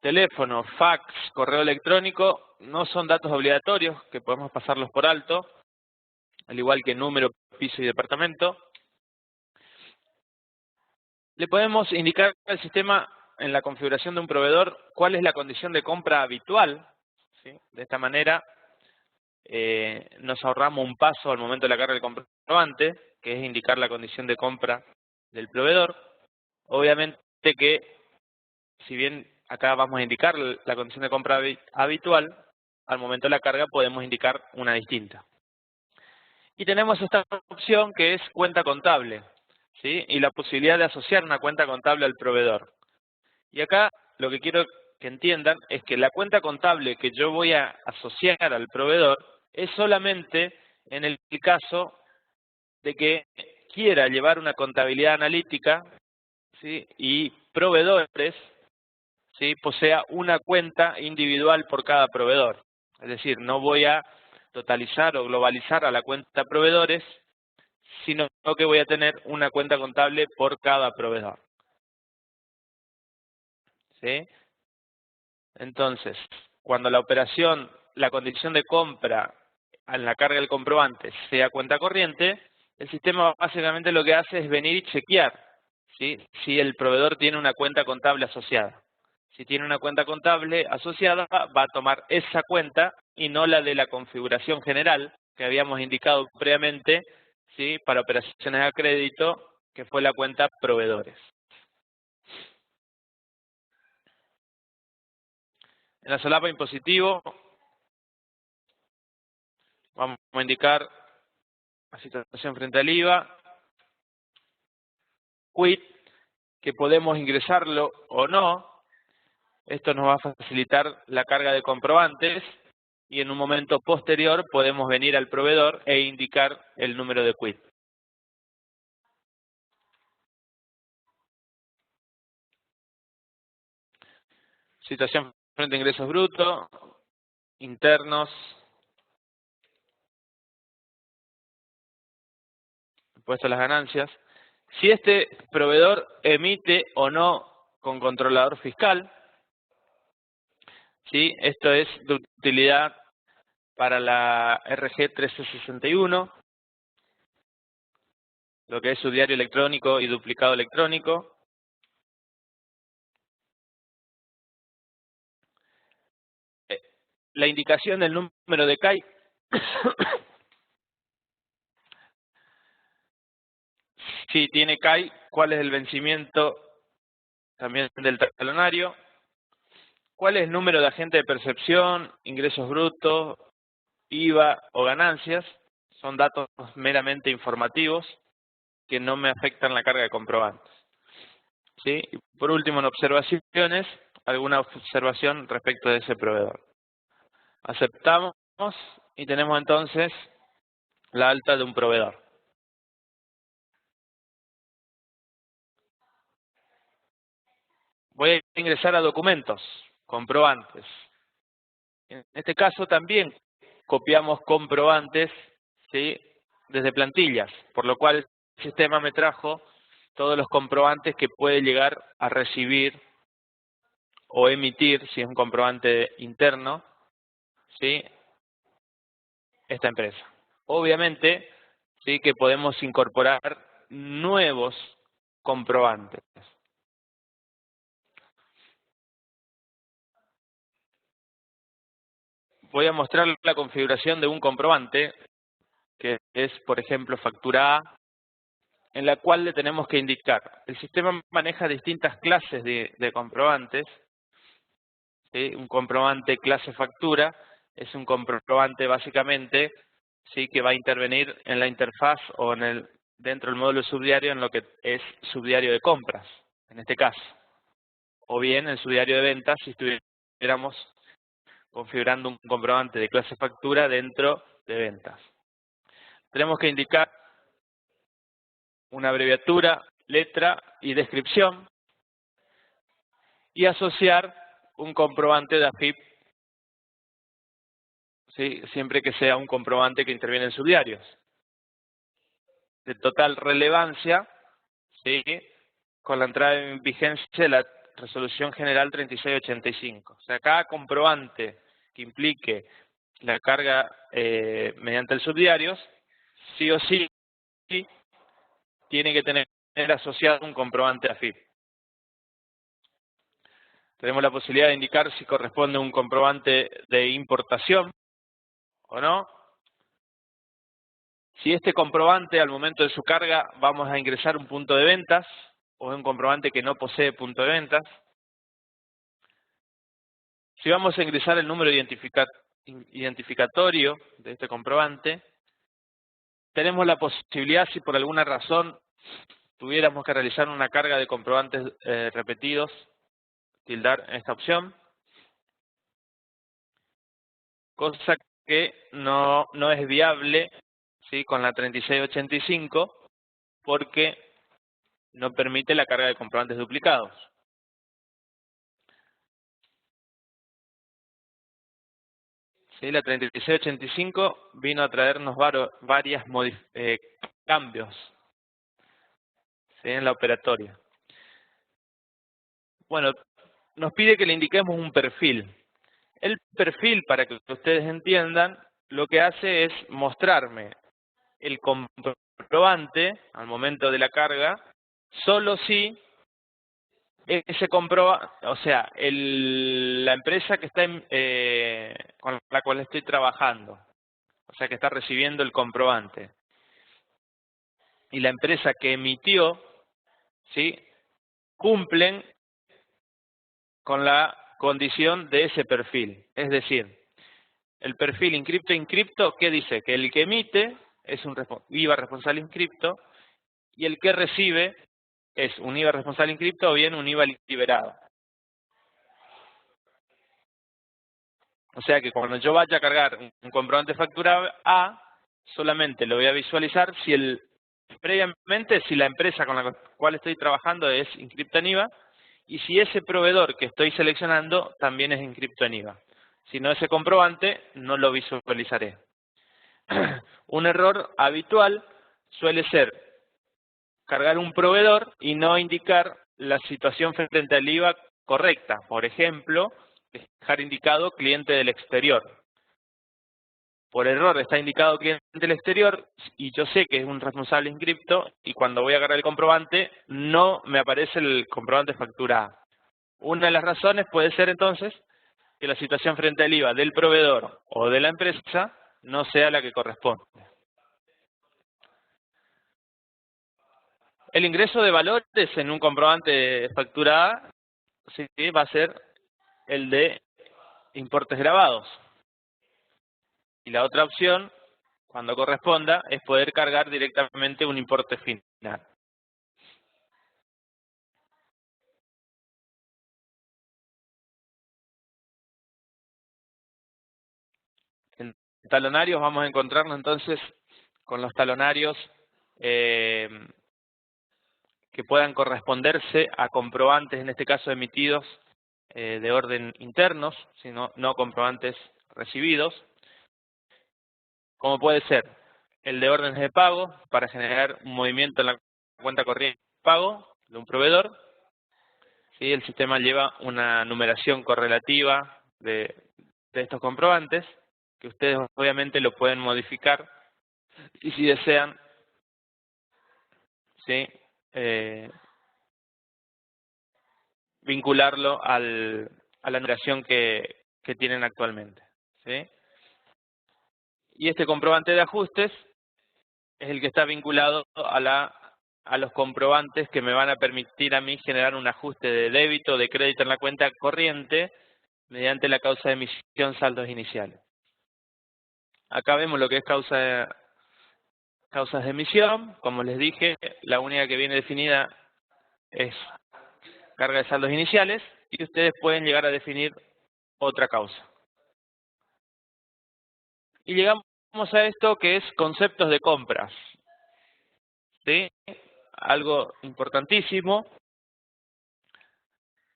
teléfono, fax, correo electrónico, no son datos obligatorios que podemos pasarlos por alto, al igual que número, piso y departamento. Le podemos indicar al sistema en la configuración de un proveedor cuál es la condición de compra habitual, ¿sí? De esta manera nos ahorramos un paso al momento de la carga del comprobante, que es indicar la condición de compra del proveedor. Obviamente que, si bien acá vamos a indicar la condición de compra habitual, al momento de la carga podemos indicar una distinta. Y tenemos esta opción que es cuenta contable, ¿sí? Y la posibilidad de asociar una cuenta contable al proveedor. Y acá lo que quiero que entiendan es que la cuenta contable que yo voy a asociar al proveedor es solamente en el caso de que quiera llevar una contabilidad analítica, ¿sí?, y proveedores, ¿sí?, posea una cuenta individual por cada proveedor. Es decir, no voy a totalizar o globalizar a la cuenta proveedores, sino que voy a tener una cuenta contable por cada proveedor. ¿Sí? Entonces, cuando la operación, la condición de compra en la carga del comprobante sea cuenta corriente, el sistema básicamente lo que hace es venir y chequear, ¿sí?, si el proveedor tiene una cuenta contable asociada. Si tiene una cuenta contable asociada, va a tomar esa cuenta y no la de la configuración general que habíamos indicado previamente, ¿sí?, para operaciones a crédito, que fue la cuenta proveedores. En la solapa impositivo vamos a indicar la situación frente al IVA, quit, que podemos ingresarlo o no. Esto nos va a facilitar la carga de comprobantes y en un momento posterior podemos venir al proveedor e indicar el número de quit. Situación frente a ingresos brutos, internos, impuesto a las ganancias. Si este proveedor emite o no con controlador fiscal, ¿sí?, esto es de utilidad para la RG 1361, lo que es su diario electrónico y duplicado electrónico. la indicación del número de CAI si tiene CAI, cuál es el vencimiento también del talonario, cuál es el número de agente de percepción, ingresos brutos, IVA o ganancias. Son datos meramente informativos que no me afectan la carga de comprobantes. ¿Sí? Y por último, en observaciones, alguna observación respecto de ese proveedor. Aceptamos y tenemos entonces la alta de un proveedor. Voy a ingresar a documentos, comprobantes. En este caso también copiamos comprobantes, ¿sí?, desde plantillas, por lo cual el sistema me trajo todos los comprobantes que puede llegar a recibir o emitir, si es un comprobante interno, ¿sí?, esta empresa. Obviamente, sí que podemos incorporar nuevos comprobantes. Voy a mostrar la configuración de un comprobante, que es, por ejemplo, factura A, en la cual le tenemos que indicar. El sistema maneja distintas clases de comprobantes. ¿Sí? Un comprobante clase factura es un comprobante básicamente, ¿sí?, que va a intervenir en la interfaz o dentro del módulo subdiario en lo que es subdiario de compras, en este caso. O bien en subdiario de ventas si estuviéramos configurando un comprobante de clase factura dentro de ventas. Tenemos que indicar una abreviatura, letra y descripción y asociar un comprobante de AFIP, ¿sí?, siempre que sea un comprobante que interviene en subdiarios. De total relevancia, ¿sí?, con la entrada en vigencia de la Resolución General 3685. O sea, cada comprobante que implique la carga mediante el subdiarios, sí o sí, tiene que tener asociado un comprobante AFIP. Tenemos la posibilidad de indicar si corresponde a un comprobante de importación o no. Si este comprobante al momento de su carga vamos a ingresar un punto de ventas o es un comprobante que no posee punto de ventas. Si vamos a ingresar el número identificatorio de este comprobante, tenemos la posibilidad, si por alguna razón tuviéramos que realizar una carga de comprobantes repetidos, tildar en esta opción, cosa que no es viable, ¿sí?, con la 3685 porque no permite la carga de comprobantes duplicados. ¿Sí? La 3685 vino a traernos varios cambios, ¿sí?, en la operatoria. Bueno, nos pide que le indiquemos un perfil. El perfil, para que ustedes entiendan, lo que hace es mostrarme el comprobante al momento de la carga, solo si ese comprobante, o sea, la empresa que está con la cual estoy trabajando, o sea, que está recibiendo el comprobante, y la empresa que emitió, ¿sí?, cumplen con la condición de ese perfil. Es decir, el perfil inscripto, ¿qué dice? Que el que emite es un IVA responsable inscripto y el que recibe es un IVA responsable inscripto o bien un IVA liberado. O sea que cuando yo vaya a cargar un comprobante de factura A, solamente lo voy a visualizar previamente si la empresa con la cual estoy trabajando es inscripta en IVA y si ese proveedor que estoy seleccionando también es inscripto en IVA. Si no, ese comprobante no lo visualizaré. Un error habitual suele ser cargar un proveedor y no indicar la situación frente al IVA correcta. Por ejemplo, dejar indicado cliente del exterior. Por error está indicado cliente del exterior y yo sé que es un responsable inscripto y cuando voy a agarrar el comprobante no me aparece el comprobante de factura A. Una de las razones puede ser entonces que la situación frente al IVA del proveedor o de la empresa no sea la que corresponde. El ingreso de valores en un comprobante factura A, sí, va a ser el de importes grabados. Y la otra opción, cuando corresponda, es poder cargar directamente un importe final. En talonarios vamos a encontrarnos entonces con los talonarios que puedan corresponderse a comprobantes, en este caso emitidos de orden internos, sino no comprobantes recibidos, como puede ser el de órdenes de pago para generar un movimiento en la cuenta corriente de pago de un proveedor. ¿Sí? El sistema lleva una numeración correlativa de estos comprobantes, que ustedes obviamente lo pueden modificar y si desean, ¿sí? Vincularlo a la numeración que tienen actualmente. ¿Sí? Y este comprobante de ajustes es el que está vinculado a los comprobantes que me van a permitir a mí generar un ajuste de débito o de crédito en la cuenta corriente mediante la causa de emisión saldos iniciales. Acá vemos lo que es causas de emisión. Como les dije, la única que viene definida es carga de saldos iniciales y ustedes pueden llegar a definir otra causa. Y llegamos a esto que es conceptos de compras. ¿Sí? Algo importantísimo,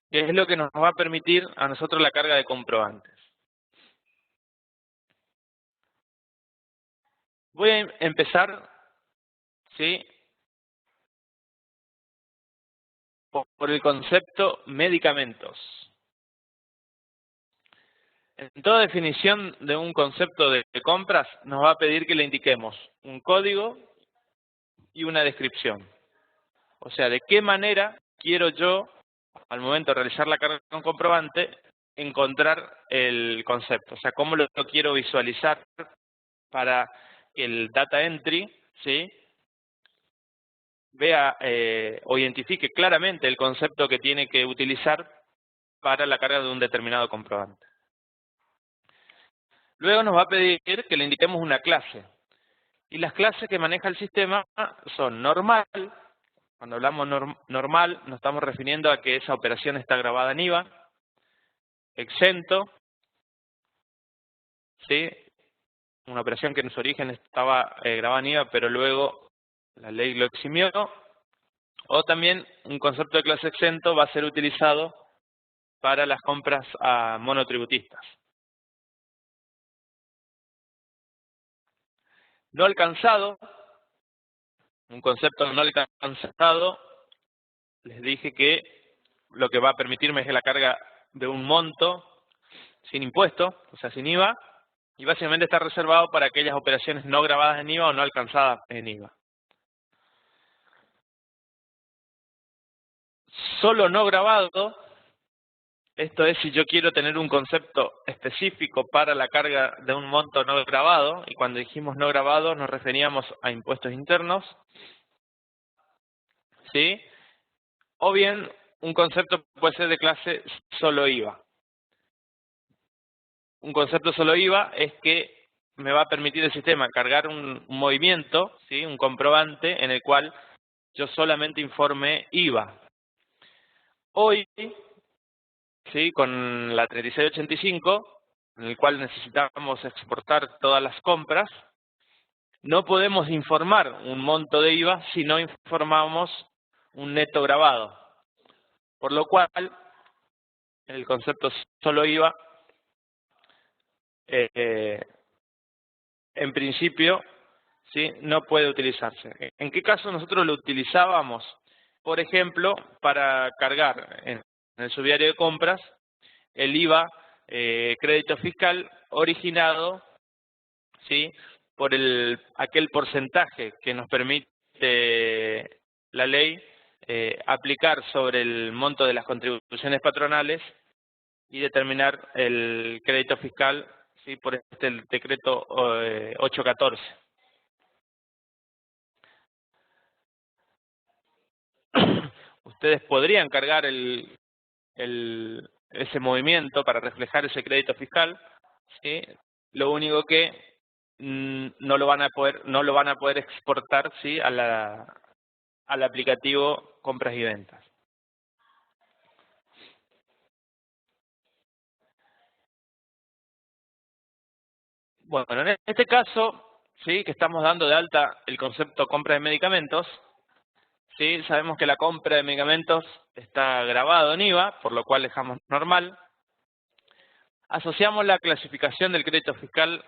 que es lo que nos va a permitir a nosotros la carga de comprobantes. Voy a empezar, ¿sí?, por el concepto medicamentos. En toda definición de un concepto de compras nos va a pedir que le indiquemos un código y una descripción. O sea, de qué manera quiero yo, al momento de realizar la carga con comprobante, encontrar el concepto. O sea, cómo lo quiero visualizar para que el data entry, ¿sí?, vea o identifique claramente el concepto que tiene que utilizar para la carga de un determinado comprobante. Luego nos va a pedir que le indiquemos una clase. Y las clases que maneja el sistema son normal. Cuando hablamos normal nos estamos refiriendo a que esa operación está grabada en IVA. Exento, ¿sí?, una operación que en su origen estaba grabada en IVA, pero luego la ley lo eximió. O también un concepto de clase exento va a ser utilizado para las compras a monotributistas. No alcanzado, un concepto no alcanzado, les dije que lo que va a permitirme es la carga de un monto sin impuesto, o sea, sin IVA, y básicamente está reservado para aquellas operaciones no grabadas en IVA o no alcanzadas en IVA. Solo no grabado, esto es si yo quiero tener un concepto específico para la carga de un monto no grabado, y cuando dijimos no grabado nos referíamos a impuestos internos, ¿sí? O bien un concepto puede ser de clase solo IVA. Un concepto solo IVA es que me va a permitir el sistema cargar un movimiento, ¿sí?, un comprobante en el cual yo solamente informe IVA. Hoy, ¿sí?, con la 3685, en el cual necesitamos exportar todas las compras, no podemos informar un monto de IVA si no informamos un neto grabado. Por lo cual, el concepto solo IVA, en principio, ¿sí?, no puede utilizarse. ¿En qué caso nosotros lo utilizábamos? Por ejemplo, para cargar en el subdiario de compras el IVA crédito fiscal originado, ¿sí?, por aquel porcentaje que nos permite la ley aplicar sobre el monto de las contribuciones patronales y determinar el crédito fiscal, ¿sí?, por el decreto 814. Ustedes podrían cargar ese movimiento para reflejar ese crédito fiscal, ¿sí? Lo único que no lo van a poder exportar, ¿sí?, al aplicativo compras y ventas. Bueno, en este caso, ¿sí?, que estamos dando de alta el concepto compra de medicamentos, ¿sí?, sabemos que la compra de medicamentos está grabado en IVA, por lo cual dejamos normal. Asociamos la clasificación del crédito fiscal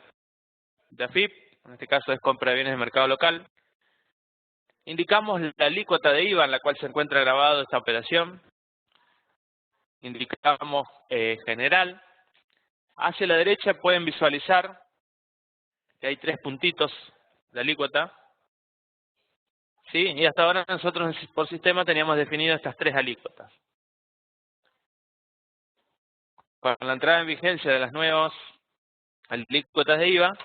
de AFIP, en este caso es compra de bienes de mercado local. Indicamos la alícuota de IVA en la cual se encuentra grabado esta operación. Indicamos general. Hacia la derecha pueden visualizar que hay 3 puntitos de alícuota, ¿sí? Y hasta ahora nosotros por sistema teníamos definido estas 3 alícuotas. Con la entrada en vigencia de las nuevas alícuotas de IVA,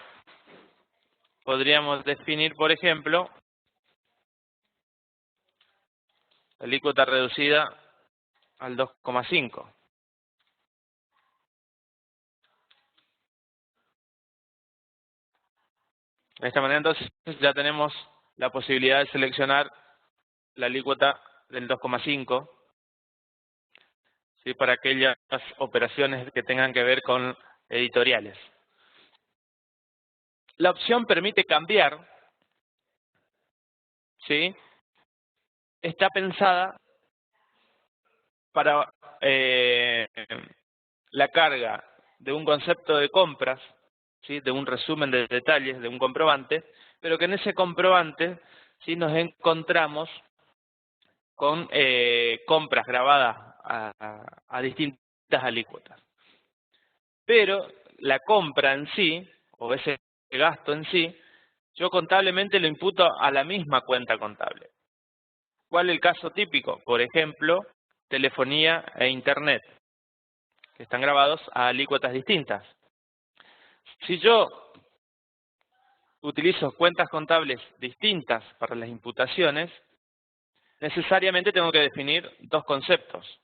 podríamos definir, por ejemplo, alícuota reducida al 2,5. De esta manera entonces ya tenemos la posibilidad de seleccionar la alícuota del 2,5, ¿sí?, para aquellas operaciones que tengan que ver con editoriales. La opción permite cambiar, ¿sí?, está pensada para la carga de un concepto de compras, ¿sí?, de un resumen de detalles, de un comprobante, pero que en ese comprobante, ¿sí?, nos encontramos con compras grabadas a distintas alícuotas. Pero la compra en sí, o ese gasto en sí, yo contablemente lo imputo a la misma cuenta contable. ¿Cuál es el caso típico? Por ejemplo, telefonía e internet, que están grabados a alícuotas distintas. Si yo utilizo cuentas contables distintas para las imputaciones, necesariamente tengo que definir 2 conceptos,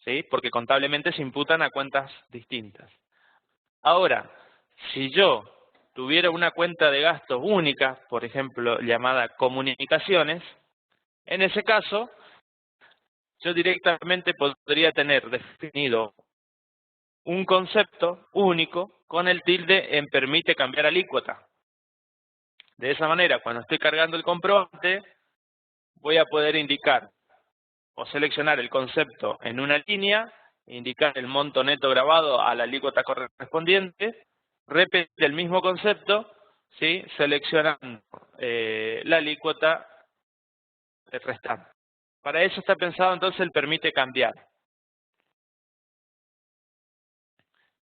¿sí?, porque contablemente se imputan a cuentas distintas. Ahora, si yo tuviera una cuenta de gastos única, por ejemplo, llamada comunicaciones, en ese caso, yo directamente podría tener definido un concepto único con el tilde en permite cambiar alícuota. De esa manera, cuando estoy cargando el comprobante, voy a poder indicar o seleccionar el concepto en una línea, indicar el monto neto grabado a la alícuota correspondiente, repetir el mismo concepto, ¿sí?, seleccionando la alícuota restante. Para eso está pensado entonces el permite cambiar.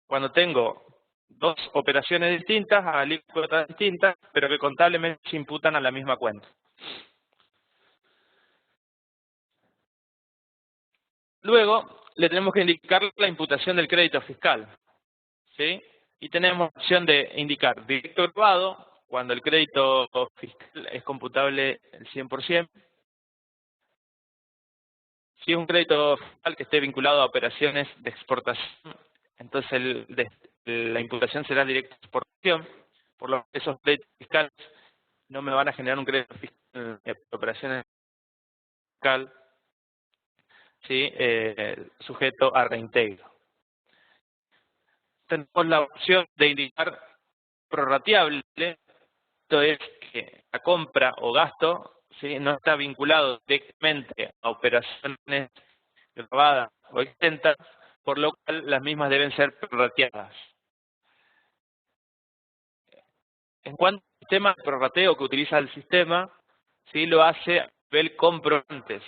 Cuando tengo 2 operaciones distintas, a alícuotas distintas, pero que contablemente se imputan a la misma cuenta. Luego, le tenemos que indicar la imputación del crédito fiscal, ¿sí? Y tenemos la opción de indicar directo grabado, cuando el crédito fiscal es computable el 100%. Si es un crédito fiscal que esté vinculado a operaciones de exportación, entonces la imputación será directa exportación, por lo que esos créditos fiscales no me van a generar un crédito fiscal de operaciones fiscal, ¿sí?, sujeto a reintegro. Tenemos la opción de indicar prorrateable, esto es que la compra o gasto, ¿sí?, no está vinculado directamente a operaciones grabadas o exentas, por lo cual las mismas deben ser prorrateadas. En cuanto al sistema de prorrateo que utiliza el sistema, ¿sí?, lo hace a nivel comprobantes,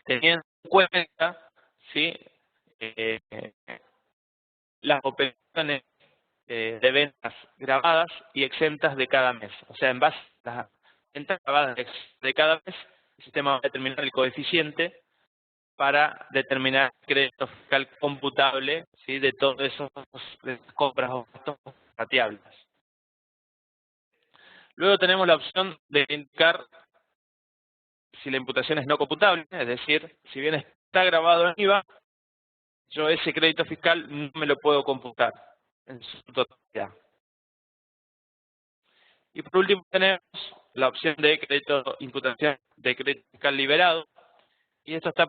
teniendo en cuenta, ¿sí?, las operaciones de ventas grabadas y exentas de cada mes. O sea, en base a las ventas grabadas de cada mes, el sistema va a determinar el coeficiente para determinar el crédito fiscal computable, ¿sí?, de todas esas compras o gastos rateables. Luego tenemos la opción de indicar si la imputación es no computable, es decir, si bien está grabado en IVA, yo ese crédito fiscal no me lo puedo computar en su totalidad. Y por último tenemos la opción de imputación de crédito fiscal liberado, y esto está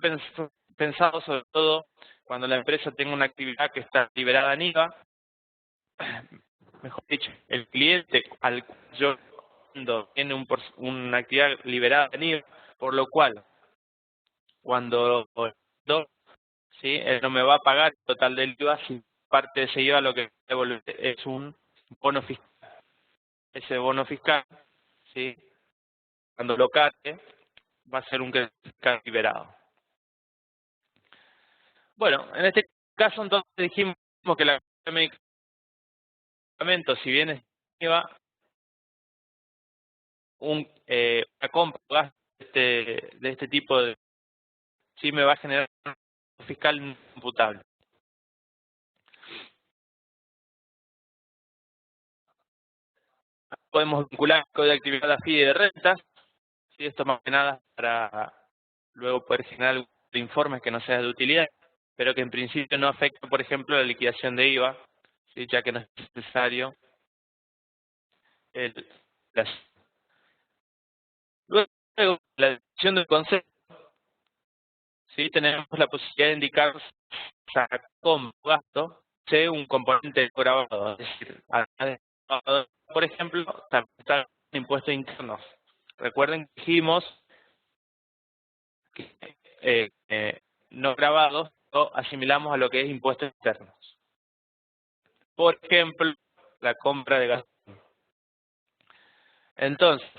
pensado sobre todo cuando la empresa tenga una actividad que está liberada en IVA, mejor dicho, el cliente al cual yo tiene una actividad liberada en IVA, por lo cual cuando ¿sí?, él no me va a pagar el total del IVA, si parte de ese IVA lo que devuelve es un bono fiscal. Ese bono fiscal, ¿sí?, cuando lo cargue, va a ser un crédito fiscal liberado. Bueno, en este caso entonces dijimos que la medicamento, si bien es IVA, una compra de este tipo sí me va a generar un fiscal no imputable. Podemos vincular el código de actividad de AFIDE y de rentas, ¿sí? Esto más que nada para luego poder generar informes que no sean de utilidad, pero que en principio no afecten, por ejemplo, la liquidación de IVA, ¿sí?, ya que no es necesario Luego, la definición del concepto, ¿sí?, tenemos la posibilidad de indicar como gasto, ¿sí?, un componente grabado, es decir, por ejemplo, también están impuestos internos. Recuerden que dijimos que no grabados lo asimilamos a lo que es impuestos externos. Por ejemplo, la compra de gas. Entonces,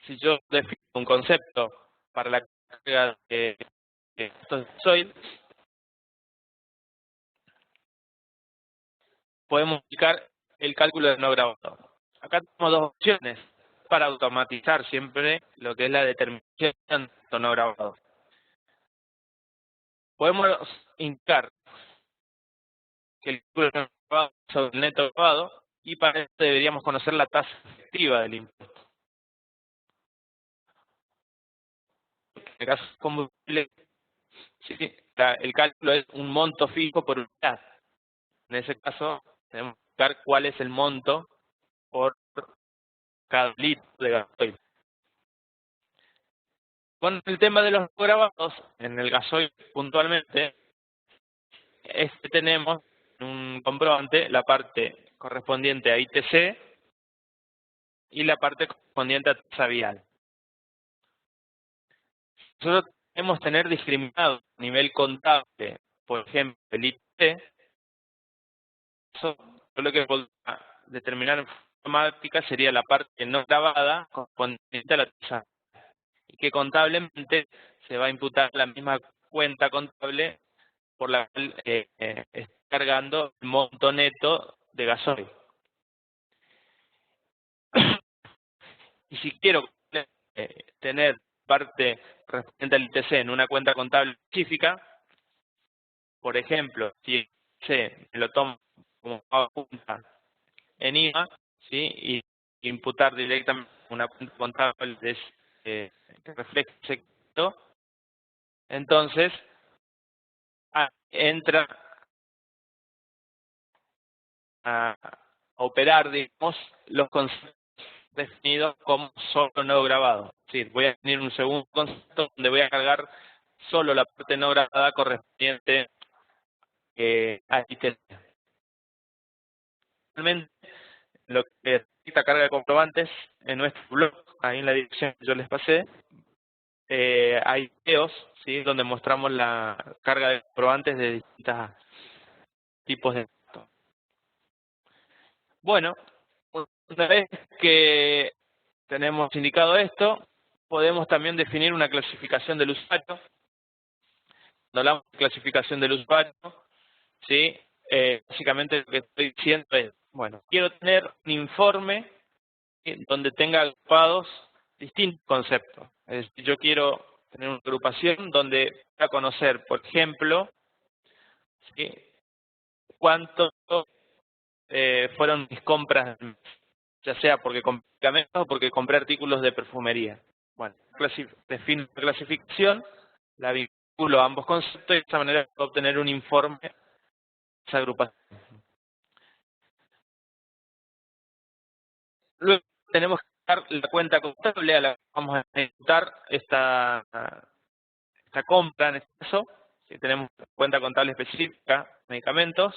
si yo defino un concepto para la carga de gastos de gasoil, podemos aplicar el cálculo de no grabado. Acá tenemos dos opciones para automatizar siempre lo que es la determinación de no grabado. Podemos indicar que el cálculo de no grabado sobre el neto grabado, y para esto deberíamos conocer la tasa efectiva del impuesto. En el caso de combustible, sí, el cálculo es un monto fijo por unidad. En ese caso, tenemos que buscar cuál es el monto por cada litro de gasoil. Con el tema de los grabados, en el gasoil puntualmente, tenemos un comprobante la parte correspondiente a ITC y la parte correspondiente a tasa vial. Nosotros debemos tener discriminado a nivel contable, por ejemplo, el ITC. Eso lo que podemos determinar en forma automática sería la parte no grabada correspondiente a la tasa, y que contablemente se va a imputar la misma cuenta contable por la cual está cargando el monto neto de gasoil. Y si quiero tener parte correspondiente al ITC en una cuenta contable específica, por ejemplo, si me lo tomo como junta en IVA, ¿sí?, y imputar directamente una cuenta contable que refleje ese crédito, entonces entra a operar, digamos, los conceptos definidos como solo no grabado. Es decir, voy a definir un segundo concepto donde voy a cargar solo la parte no grabada correspondiente a ITC. Realmente, lo que es esta carga de comprobantes en nuestro blog, ahí en la dirección que yo les pasé, hay videos, ¿sí?, donde mostramos la carga de comprobantes de distintos tipos de datos. Bueno, una vez que tenemos indicado esto, podemos también definir una clasificación del usuario. Cuando hablamos de clasificación del usuario, ¿sí?, básicamente lo que estoy diciendo es, bueno, quiero tener un informe donde tenga agrupados distintos conceptos. Es decir, yo quiero tener una agrupación donde va a conocer, por ejemplo, ¿sí?, cuánto fueron mis compras, ya sea porque compré medicamentos o porque compré artículos de perfumería. Bueno, defino la clasificación, la vinculo a ambos conceptos y de esa manera puedo obtener un informe de esa agrupación. Luego tenemos que dar la cuenta contable a la que vamos a ejecutar esta compra, en este caso. Si tenemos cuenta contable específica, medicamentos.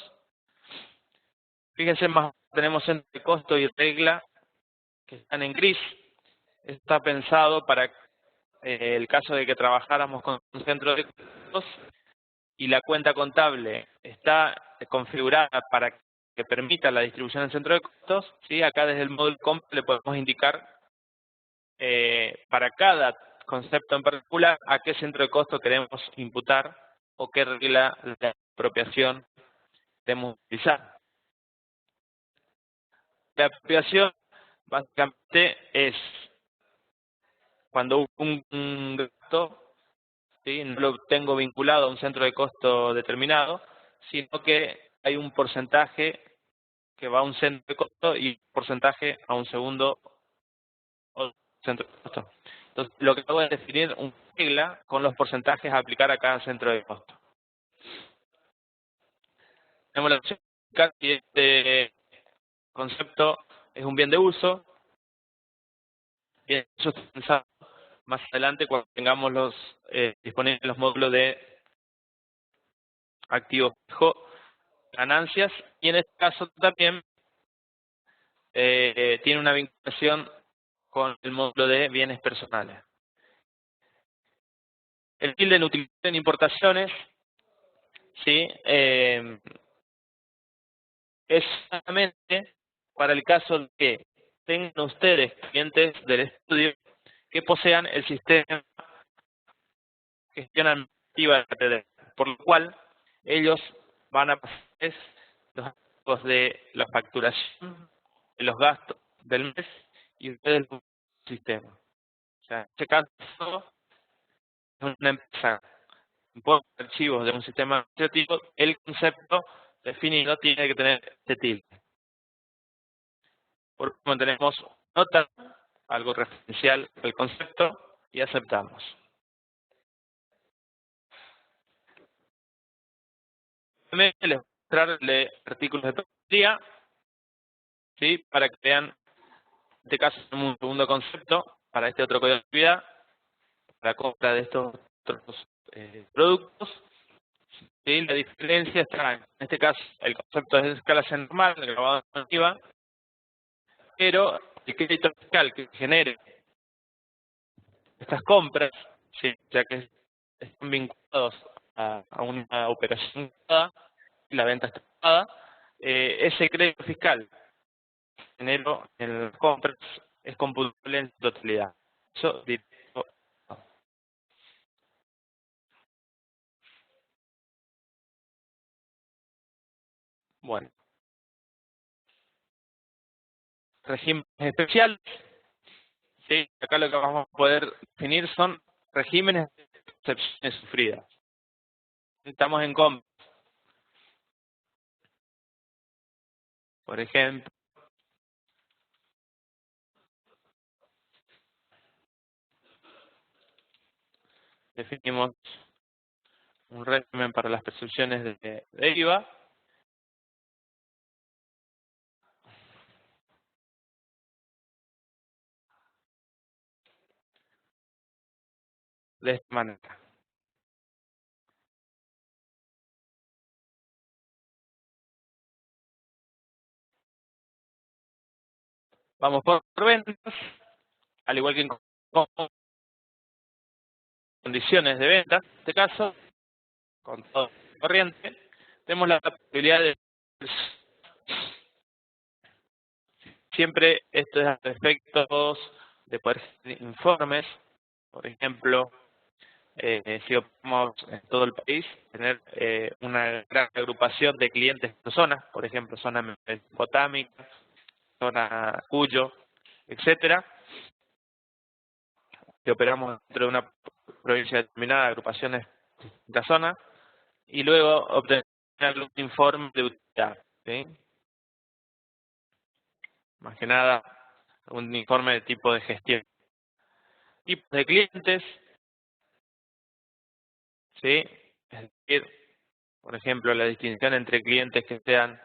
Fíjense, más tenemos centro de costo y regla que están en gris. Está pensado para el caso de que trabajáramos con un centro de costos y la cuenta contable está configurada para que permita la distribución del centro de costos, ¿sí? Acá desde el módulo compra le podemos indicar para cada concepto en particular a qué centro de costo queremos imputar o qué regla de apropiación queremos utilizar. La apropiación básicamente es cuando un gasto, ¿sí?, no lo tengo vinculado a un centro de costo determinado, sino que hay un porcentaje que va a un centro de costo y un porcentaje a un segundo centro de costo. Entonces, lo que hago es definir una regla con los porcentajes a aplicar a cada centro de costo. Tenemos la opción de indicar si este concepto es un bien de uso. Bien, eso está pensado más adelante cuando tengamos disponibles los módulos de activos fijos, ganancias, y en este caso también tiene una vinculación con el módulo de bienes personales. El tilde en utilización en importaciones, ¿sí?, es solamente para el caso de que tengan ustedes clientes del estudio que posean el sistema de gestión administrativa de KTD, por lo cual ellos van a pasar los gastos de la facturación, de los gastos del mes y ustedes el sistema. O sea, en este caso, es una empresa importa archivos de un sistema administrativo, el concepto definido tiene que tener este tilde. Por último tenemos nota, algo referencial al concepto, y aceptamos. También les voy a mostrarle artículos de papelería, ¿sí?, para que vean, en este caso tenemos un segundo concepto para este otro código de actividad, la compra de estos otros productos. ¿Sí? La diferencia está, en este caso, el concepto es de escala normal, el grabado normativa, pero el crédito fiscal que genere estas compras, ¿sí?, ya que están vinculados a una operación y la venta está pagada, ese crédito fiscal que genero en las compras es computable en su totalidad. Eso directo. Bueno, regímenes especiales. Sí, acá lo que vamos a poder definir son regímenes de excepciones sufridas. Estamos en compra. Por ejemplo, definimos un régimen para las percepciones de IVA. De esta manera. Vamos por ventas, al igual que en condiciones de venta, en este caso, con todo corriente, tenemos la posibilidad de siempre esto es a efectos de poder hacer informes, por ejemplo, si operamos en todo el país, tener una gran agrupación de clientes por zona, por ejemplo, zona mesopotámica, zona Cuyo, etcétera, que operamos dentro de una provincia determinada, agrupaciones de la zona, y luego obtener un informe de utilidad, ¿sí? Más que nada, un informe de tipo de gestión. Tipos de clientes, ¿sí? Es decir, por ejemplo, la distinción entre clientes que sean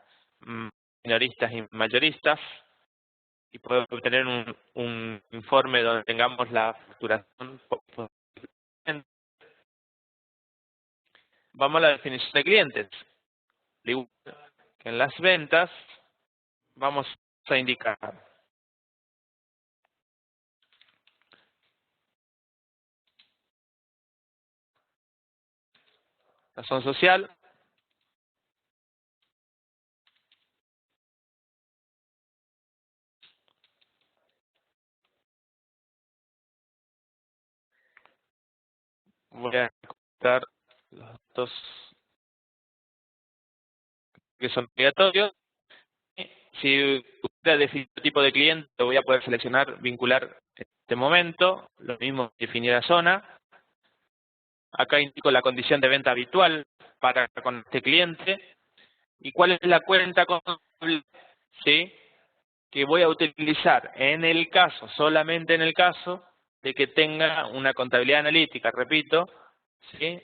minoristas y mayoristas, y podemos obtener un informe donde tengamos la facturación. Vamos a la definición de clientes. Igual que en las ventas, vamos a indicar razón social, voy a contar los datos que son obligatorios. Si usted define el tipo de cliente, lo voy a poder seleccionar, vincular en este momento. Lo mismo definir la zona. Acá indico la condición de venta habitual para con este cliente. ¿Y cuál es la cuenta contable? ¿Sí? Que voy a utilizar en el caso, solamente en el caso, de que tenga una contabilidad analítica, repito, ¿sí?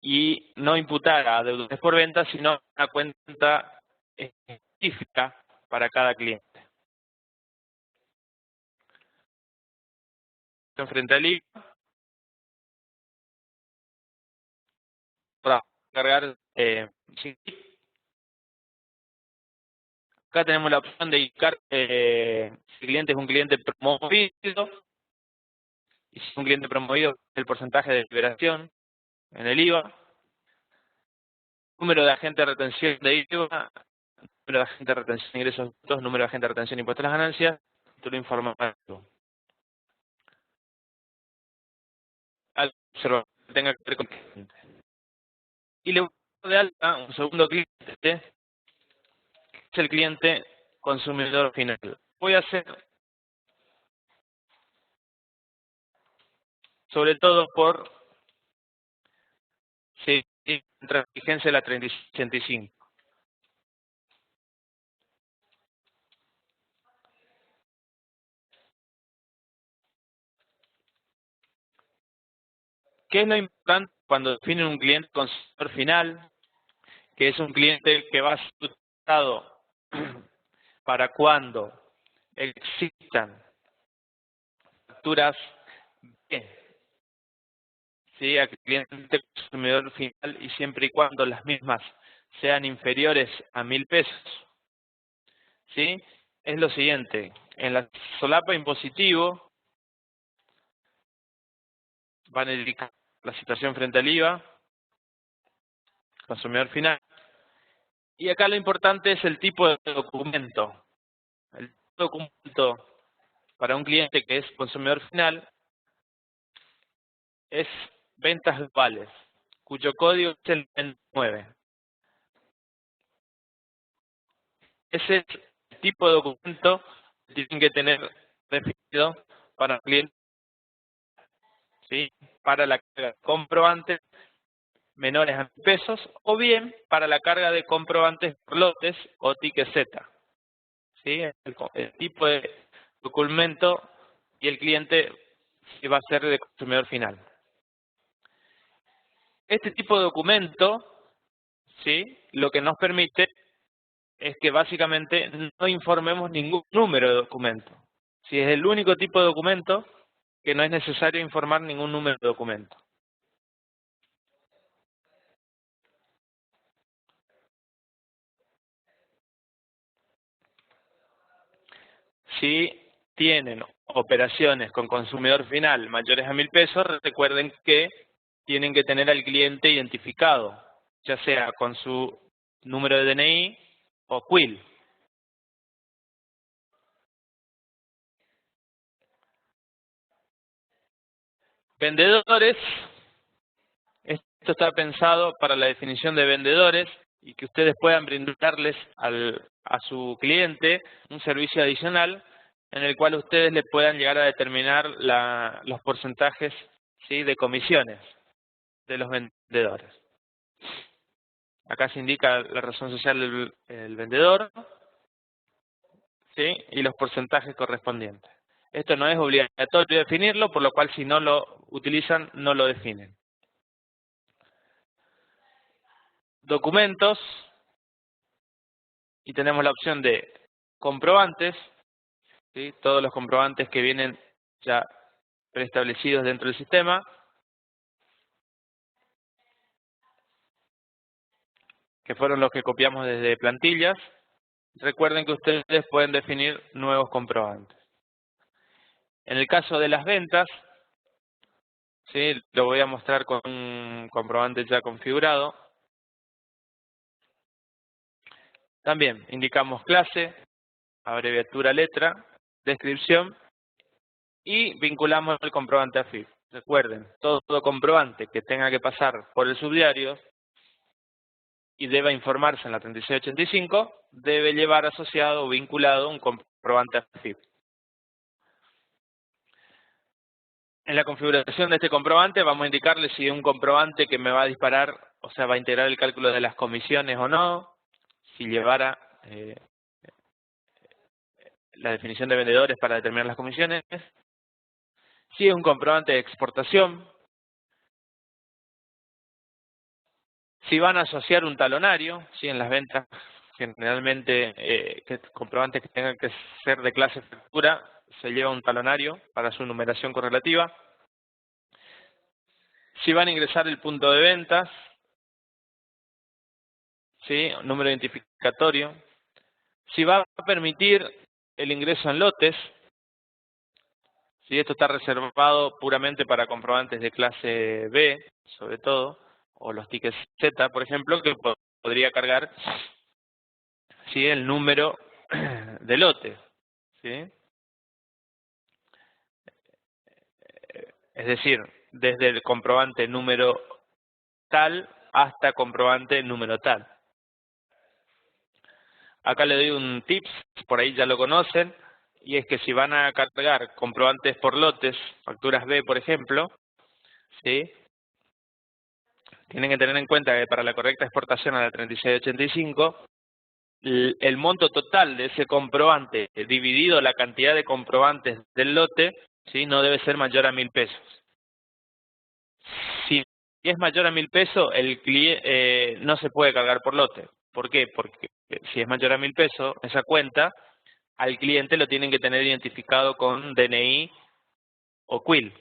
Y no imputada a deudores por venta, sino una cuenta específica para cada cliente. Frente al IVA, para cargar, sí. Acá tenemos la opción de indicar si el cliente es un cliente promovido, y si es un cliente promovido, el porcentaje de liberación en el IVA, número de agente de retención de IVA, número de agente de retención de ingresos brutos, número de agente de retención de impuestos a las ganancias, título informativo. Algo que tenga que ver con el cliente. Y le voy a dar de alta un segundo cliente, que es el cliente consumidor final. Voy a hacer, sobre todo por si entra en vigencia la 3085. ¿Qué es lo importante cuando definen un cliente consumidor final? Que es un cliente que va a ser utilizado para cuando existan facturas B, ¿sí? A cliente consumidor final, y siempre y cuando las mismas sean inferiores a 1.000 pesos, ¿sí? Es lo siguiente: en la solapa impositivo van a indicar la situación frente al IVA, consumidor final, y acá lo importante es el tipo de documento. El documento para un cliente que es consumidor final es ventas globales, cuyo código es el 29. Ese es el tipo de documento que tienen que tener definido para el cliente, ¿sí? Para la carga de comprobantes menores a 1.000 pesos, o bien para la carga de comprobantes por lotes o ticket Z, ¿sí? El tipo de documento y el cliente va a ser de consumidor final. Este tipo de documento, ¿sí?, lo que nos permite es que básicamente no informemos ningún número de documento. Si es el único tipo de documento, que no es necesario informar ningún número de documento. Si tienen operaciones con consumidor final mayores a 1.000 pesos, recuerden que tienen que tener al cliente identificado, ya sea con su número de DNI o CUIL. Vendedores, esto está pensado para la definición de vendedores y que ustedes puedan brindarles a su cliente un servicio adicional en el cual ustedes le puedan llegar a determinar los porcentajes ¿sí?, de comisiones de los vendedores. Acá se indica la razón social del vendedor, ¿sí?, y los porcentajes correspondientes. Esto no es obligatorio definirlo, por lo cual si no lo utilizan, no lo definen. Documentos, y tenemos la opción de comprobantes, ¿sí?, todos los comprobantes que vienen ya preestablecidos dentro del sistema. Que fueron los que copiamos desde plantillas. Recuerden que ustedes pueden definir nuevos comprobantes. En el caso de las ventas, ¿sí?, lo voy a mostrar con un comprobante ya configurado. También indicamos clase, abreviatura letra, descripción y vinculamos el comprobante a FIF. Recuerden, todo comprobante que tenga que pasar por el subdiario y deba informarse en la 3685, debe llevar asociado o vinculado un comprobante a FIF. En la configuración de este comprobante vamos a indicarle si es un comprobante que me va a disparar, o sea, va a integrar el cálculo de las comisiones o no, si llevara la definición de vendedores para determinar las comisiones, si es un comprobante de exportación, si van a asociar un talonario, si en las ventas generalmente comprobantes que tengan que ser de clase factura, se lleva un talonario para su numeración correlativa, si van a ingresar el punto de ventas, ¿sí?, número identificatorio, si va a permitir el ingreso en lotes, si esto está reservado puramente para comprobantes de clase B, sobre todo, o los tickets Z, por ejemplo, que podría cargar, ¿sí?, el número de lote, ¿sí? Es decir, desde el comprobante número tal hasta comprobante número tal. Acá le doy un tips, por ahí ya lo conocen, y es que si van a cargar comprobantes por lotes, facturas B, por ejemplo, ¿sí?, tienen que tener en cuenta que para la correcta exportación a la 3685, el monto total de ese comprobante dividido la cantidad de comprobantes del lote, ¿sí?, no debe ser mayor a 1.000 pesos. Si es mayor a 1.000 pesos, el cliente no se puede cargar por lote. ¿Por qué? Porque si es mayor a 1.000 pesos, esa cuenta al cliente lo tienen que tener identificado con DNI o CUIL.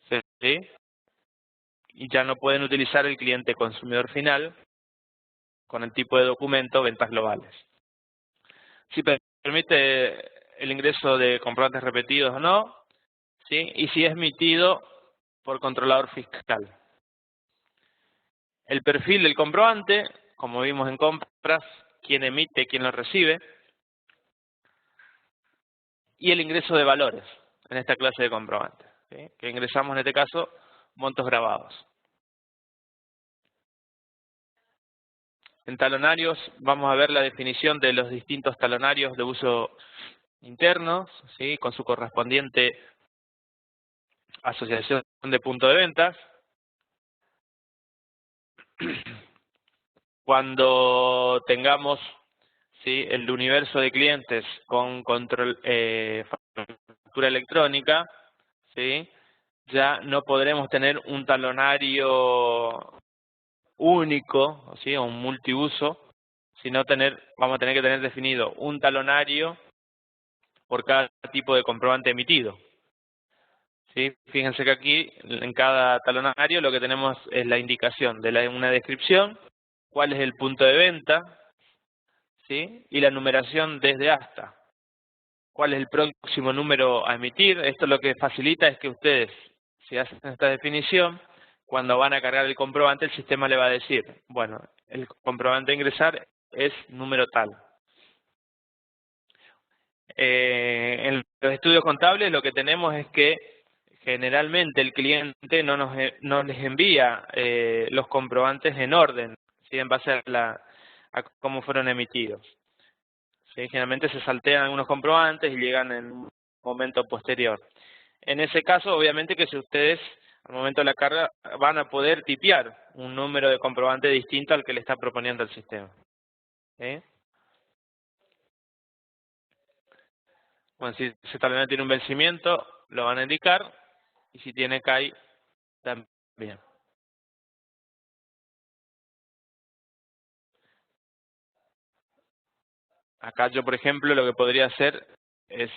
¿Sí? Y ya no pueden utilizar el cliente consumidor final con el tipo de documento ventas globales. Si permite el ingreso de comprobantes repetidos o no, ¿sí?, y si es emitido por controlador fiscal. El perfil del comprobante, como vimos en compras, quién emite, quién lo recibe, y el ingreso de valores en esta clase de comprobante, ¿sí?, que ingresamos en este caso montos grabados. En talonarios vamos a ver la definición de los distintos talonarios de uso interno, ¿sí?, con su correspondiente asociación de punto de ventas. Cuando tengamos, ¿sí?, el universo de clientes con control factura electrónica, ¿sí?, ya no podremos tener un talonario único, ¿sí?, o un multiuso, sino vamos a tener que tener definido un talonario por cada tipo de comprobante emitido. ¿Sí? Fíjense que aquí, en cada talonario, lo que tenemos es la indicación de una descripción, cuál es el punto de venta, ¿sí?, y la numeración desde hasta. ¿Cuál es el próximo número a emitir? Esto lo que facilita es que ustedes, si hacen esta definición, cuando van a cargar el comprobante, el sistema le va a decir, bueno, el comprobante a ingresar es número tal. En los estudios contables lo que tenemos es que generalmente el cliente no les envía los comprobantes en orden, ¿sí?, en base a cómo fueron emitidos. ¿Sí? Generalmente se saltean algunos comprobantes y llegan en un momento posterior. En ese caso, obviamente que si ustedes al momento de la carga van a poder tipear un número de comprobante distinto al que le está proponiendo el sistema. ¿Sí? Bueno, si ese talonario tiene un vencimiento, lo van a indicar, y si tiene CAI, también. Acá yo, por ejemplo, lo que podría hacer es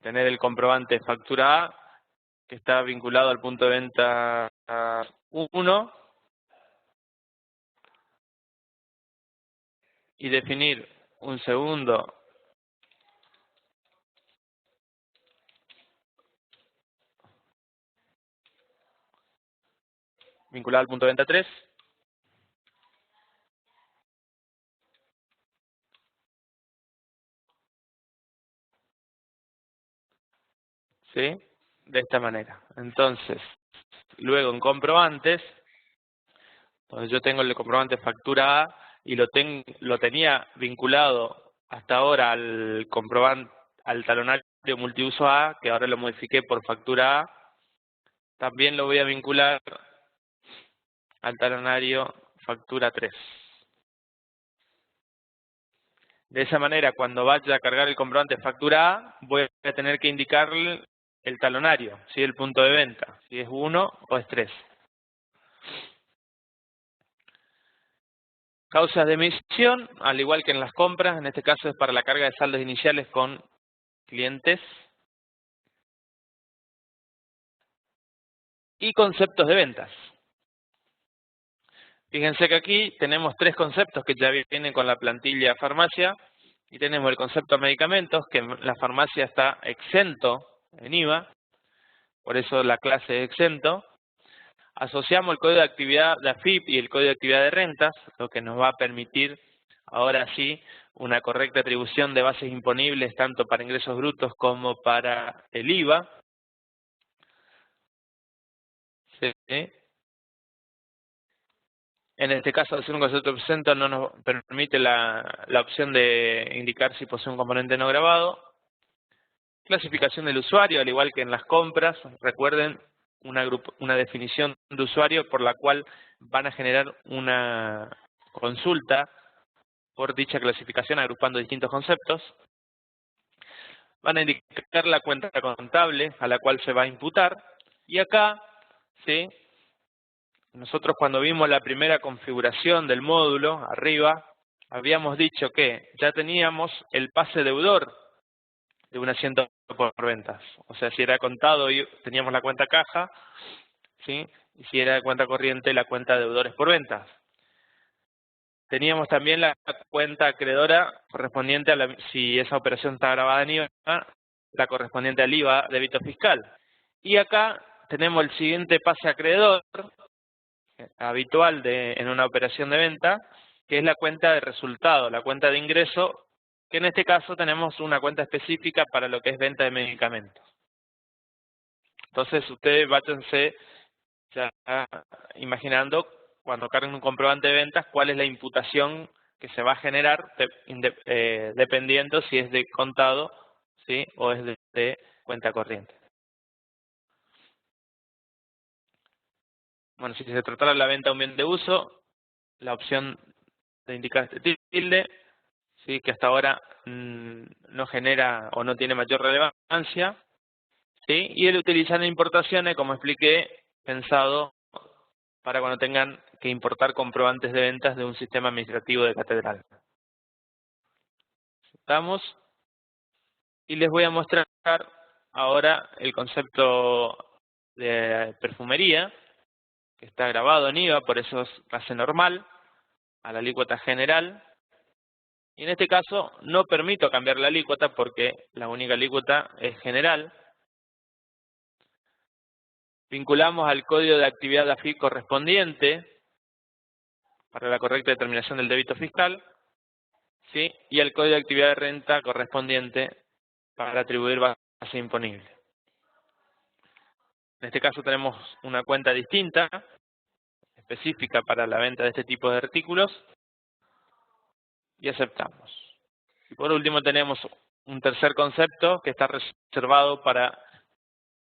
tener el comprobante factura A, que está vinculado al punto de venta 1, y definir un segundo vinculado al punto de venta 3. ¿Sí? De esta manera. Entonces, luego en comprobantes, donde yo tengo el comprobante factura A y lo tenía vinculado hasta ahora al comprobante, al talonario multiuso A, que ahora lo modifiqué por factura A, también lo voy a vincular al talonario factura 3. De esa manera, cuando vaya a cargar el comprobante factura A, voy a tener que indicarle el talonario, ¿sí? El punto de venta, si es 1 o es 3. Causas de emisión, al igual que en las compras, en este caso es para la carga de saldos iniciales con clientes. Y conceptos de ventas. Fíjense que aquí tenemos 3 conceptos que ya vienen con la plantilla farmacia, y tenemos el concepto de medicamentos, que en la farmacia está exento en IVA, por eso la clase es exento. Asociamos el código de actividad de AFIP y el código de actividad de rentas, lo que nos va a permitir ahora sí una correcta atribución de bases imponibles tanto para ingresos brutos como para el IVA. ¿Sí? En este caso, al ser un concepto exento, no nos permite la opción de indicar si posee un componente no grabado. Clasificación del usuario, al igual que en las compras. Recuerden una definición de usuario por la cual van a generar una consulta por dicha clasificación agrupando distintos conceptos. Van a indicar la cuenta contable a la cual se va a imputar. Y acá, ¿sí? Nosotros cuando vimos la primera configuración del módulo, arriba, habíamos dicho que ya teníamos el pase deudor de un asiento por ventas. O sea, si era contado, teníamos la cuenta caja, ¿sí? Y si era cuenta corriente, la cuenta deudores por ventas. Teníamos también la cuenta acreedora correspondiente a si esa operación está grabada en IVA, la correspondiente al IVA débito fiscal. Y acá tenemos el siguiente pase acreedor, habitual en una operación de venta, que es la cuenta de resultado, la cuenta de ingreso, que en este caso tenemos una cuenta específica para lo que es venta de medicamentos. Entonces ustedes váyanse ya imaginando cuando carguen un comprobante de ventas cuál es la imputación que se va a generar dependiendo si es de contado, ¿sí? O es de cuenta corriente. Bueno, si se tratara de la venta a un bien de uso, la opción de indicar este tilde, ¿sí? Que hasta ahora no genera o no tiene mayor relevancia, ¿sí? Y el utilizar importaciones, como expliqué, pensado para cuando tengan que importar comprobantes de ventas de un sistema administrativo de catedral. Estamos, y les voy a mostrar ahora el concepto de perfumería, que está grabado en IVA, por eso es base normal, a la alícuota general. Y en este caso no permito cambiar la alícuota porque la única alícuota es general. Vinculamos al código de actividad de AFIP correspondiente para la correcta determinación del débito fiscal, ¿sí? Y el código de actividad de renta correspondiente para atribuir base imponible. En este caso tenemos una cuenta distinta, específica para la venta de este tipo de artículos, y aceptamos. Y por último tenemos un tercer concepto que está reservado para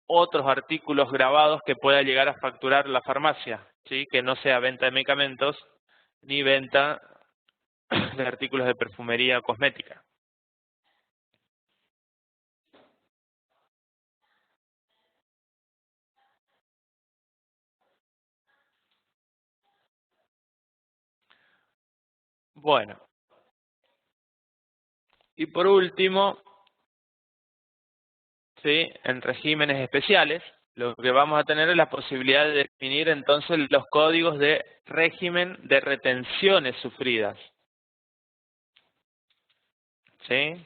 otros artículos grabados que pueda llegar a facturar la farmacia, ¿sí? Que no sea venta de medicamentos ni venta de artículos de perfumería o cosmética. Bueno, y por último, ¿sí? En regímenes especiales, lo que vamos a tener es la posibilidad de definir entonces los códigos de régimen de retenciones sufridas, ¿sí?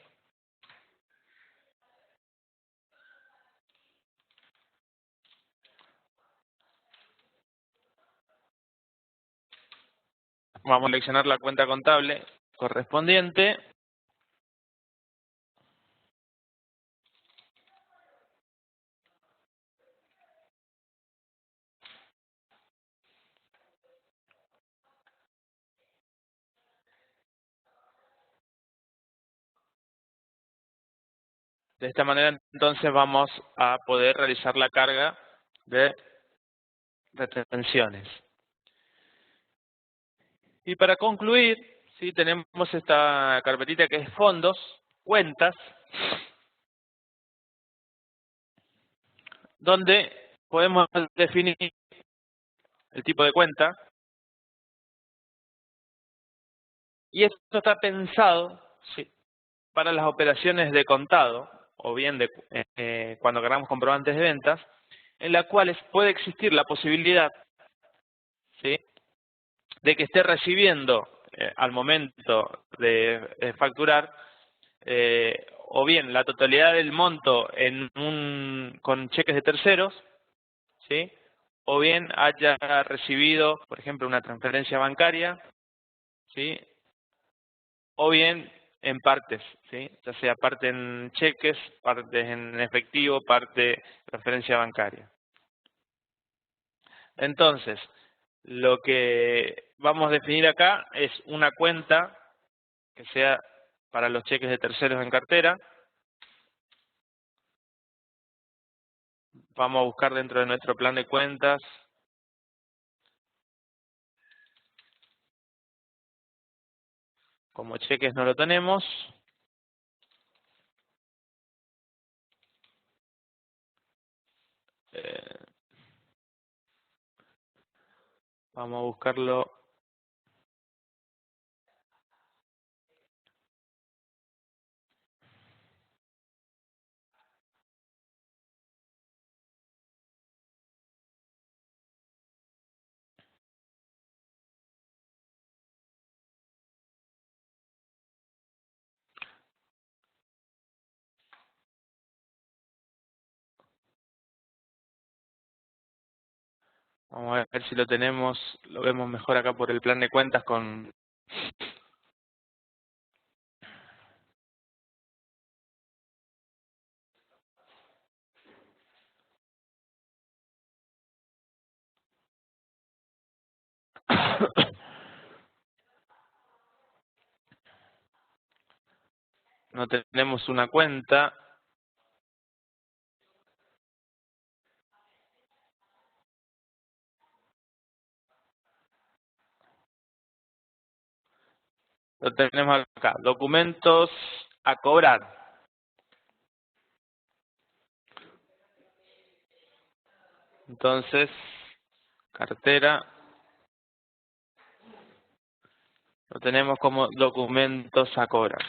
Vamos a seleccionar la cuenta contable correspondiente. De esta manera entonces vamos a poder realizar la carga de retenciones. Y para concluir, ¿sí? Tenemos esta carpetita que es fondos, cuentas, donde podemos definir el tipo de cuenta. Y esto está pensado, ¿sí? Para las operaciones de contado, o bien de cuando queramos comprobantes de ventas, en las cuales puede existir la posibilidad, ¿sí? De que esté recibiendo al momento de facturar o bien la totalidad del monto con cheques de terceros, ¿sí? O bien haya recibido, por ejemplo, una transferencia bancaria, ¿sí? O bien en partes, ¿sí? Ya sea parte en cheques, partes en efectivo, parte transferencia bancaria. Entonces, lo que vamos a definir acá es una cuenta que sea para los cheques de terceros en cartera. Vamos a buscar dentro de nuestro plan de cuentas como cheques no lo tenemos. Eh, Vamos a buscarlo. Vamos a ver si lo tenemos, lo vemos mejor acá por el plan de cuentas con... No tenemos una cuenta. Lo tenemos acá, documentos a cobrar. Entonces, cartera, lo tenemos como documentos a cobrar.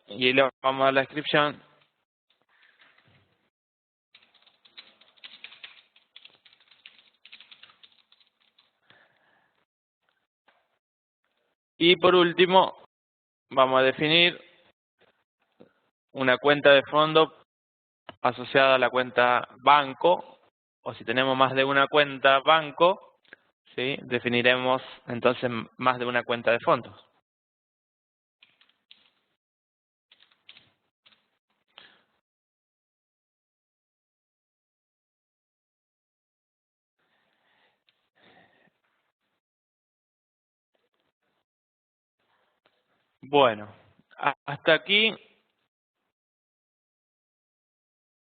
Y ahí le vamos a dar la descripción. Y por último, vamos a definir una cuenta de fondo asociada a la cuenta banco, o si tenemos más de una cuenta banco, ¿sí? Definiremos entonces más de una cuenta de fondos. Bueno, hasta aquí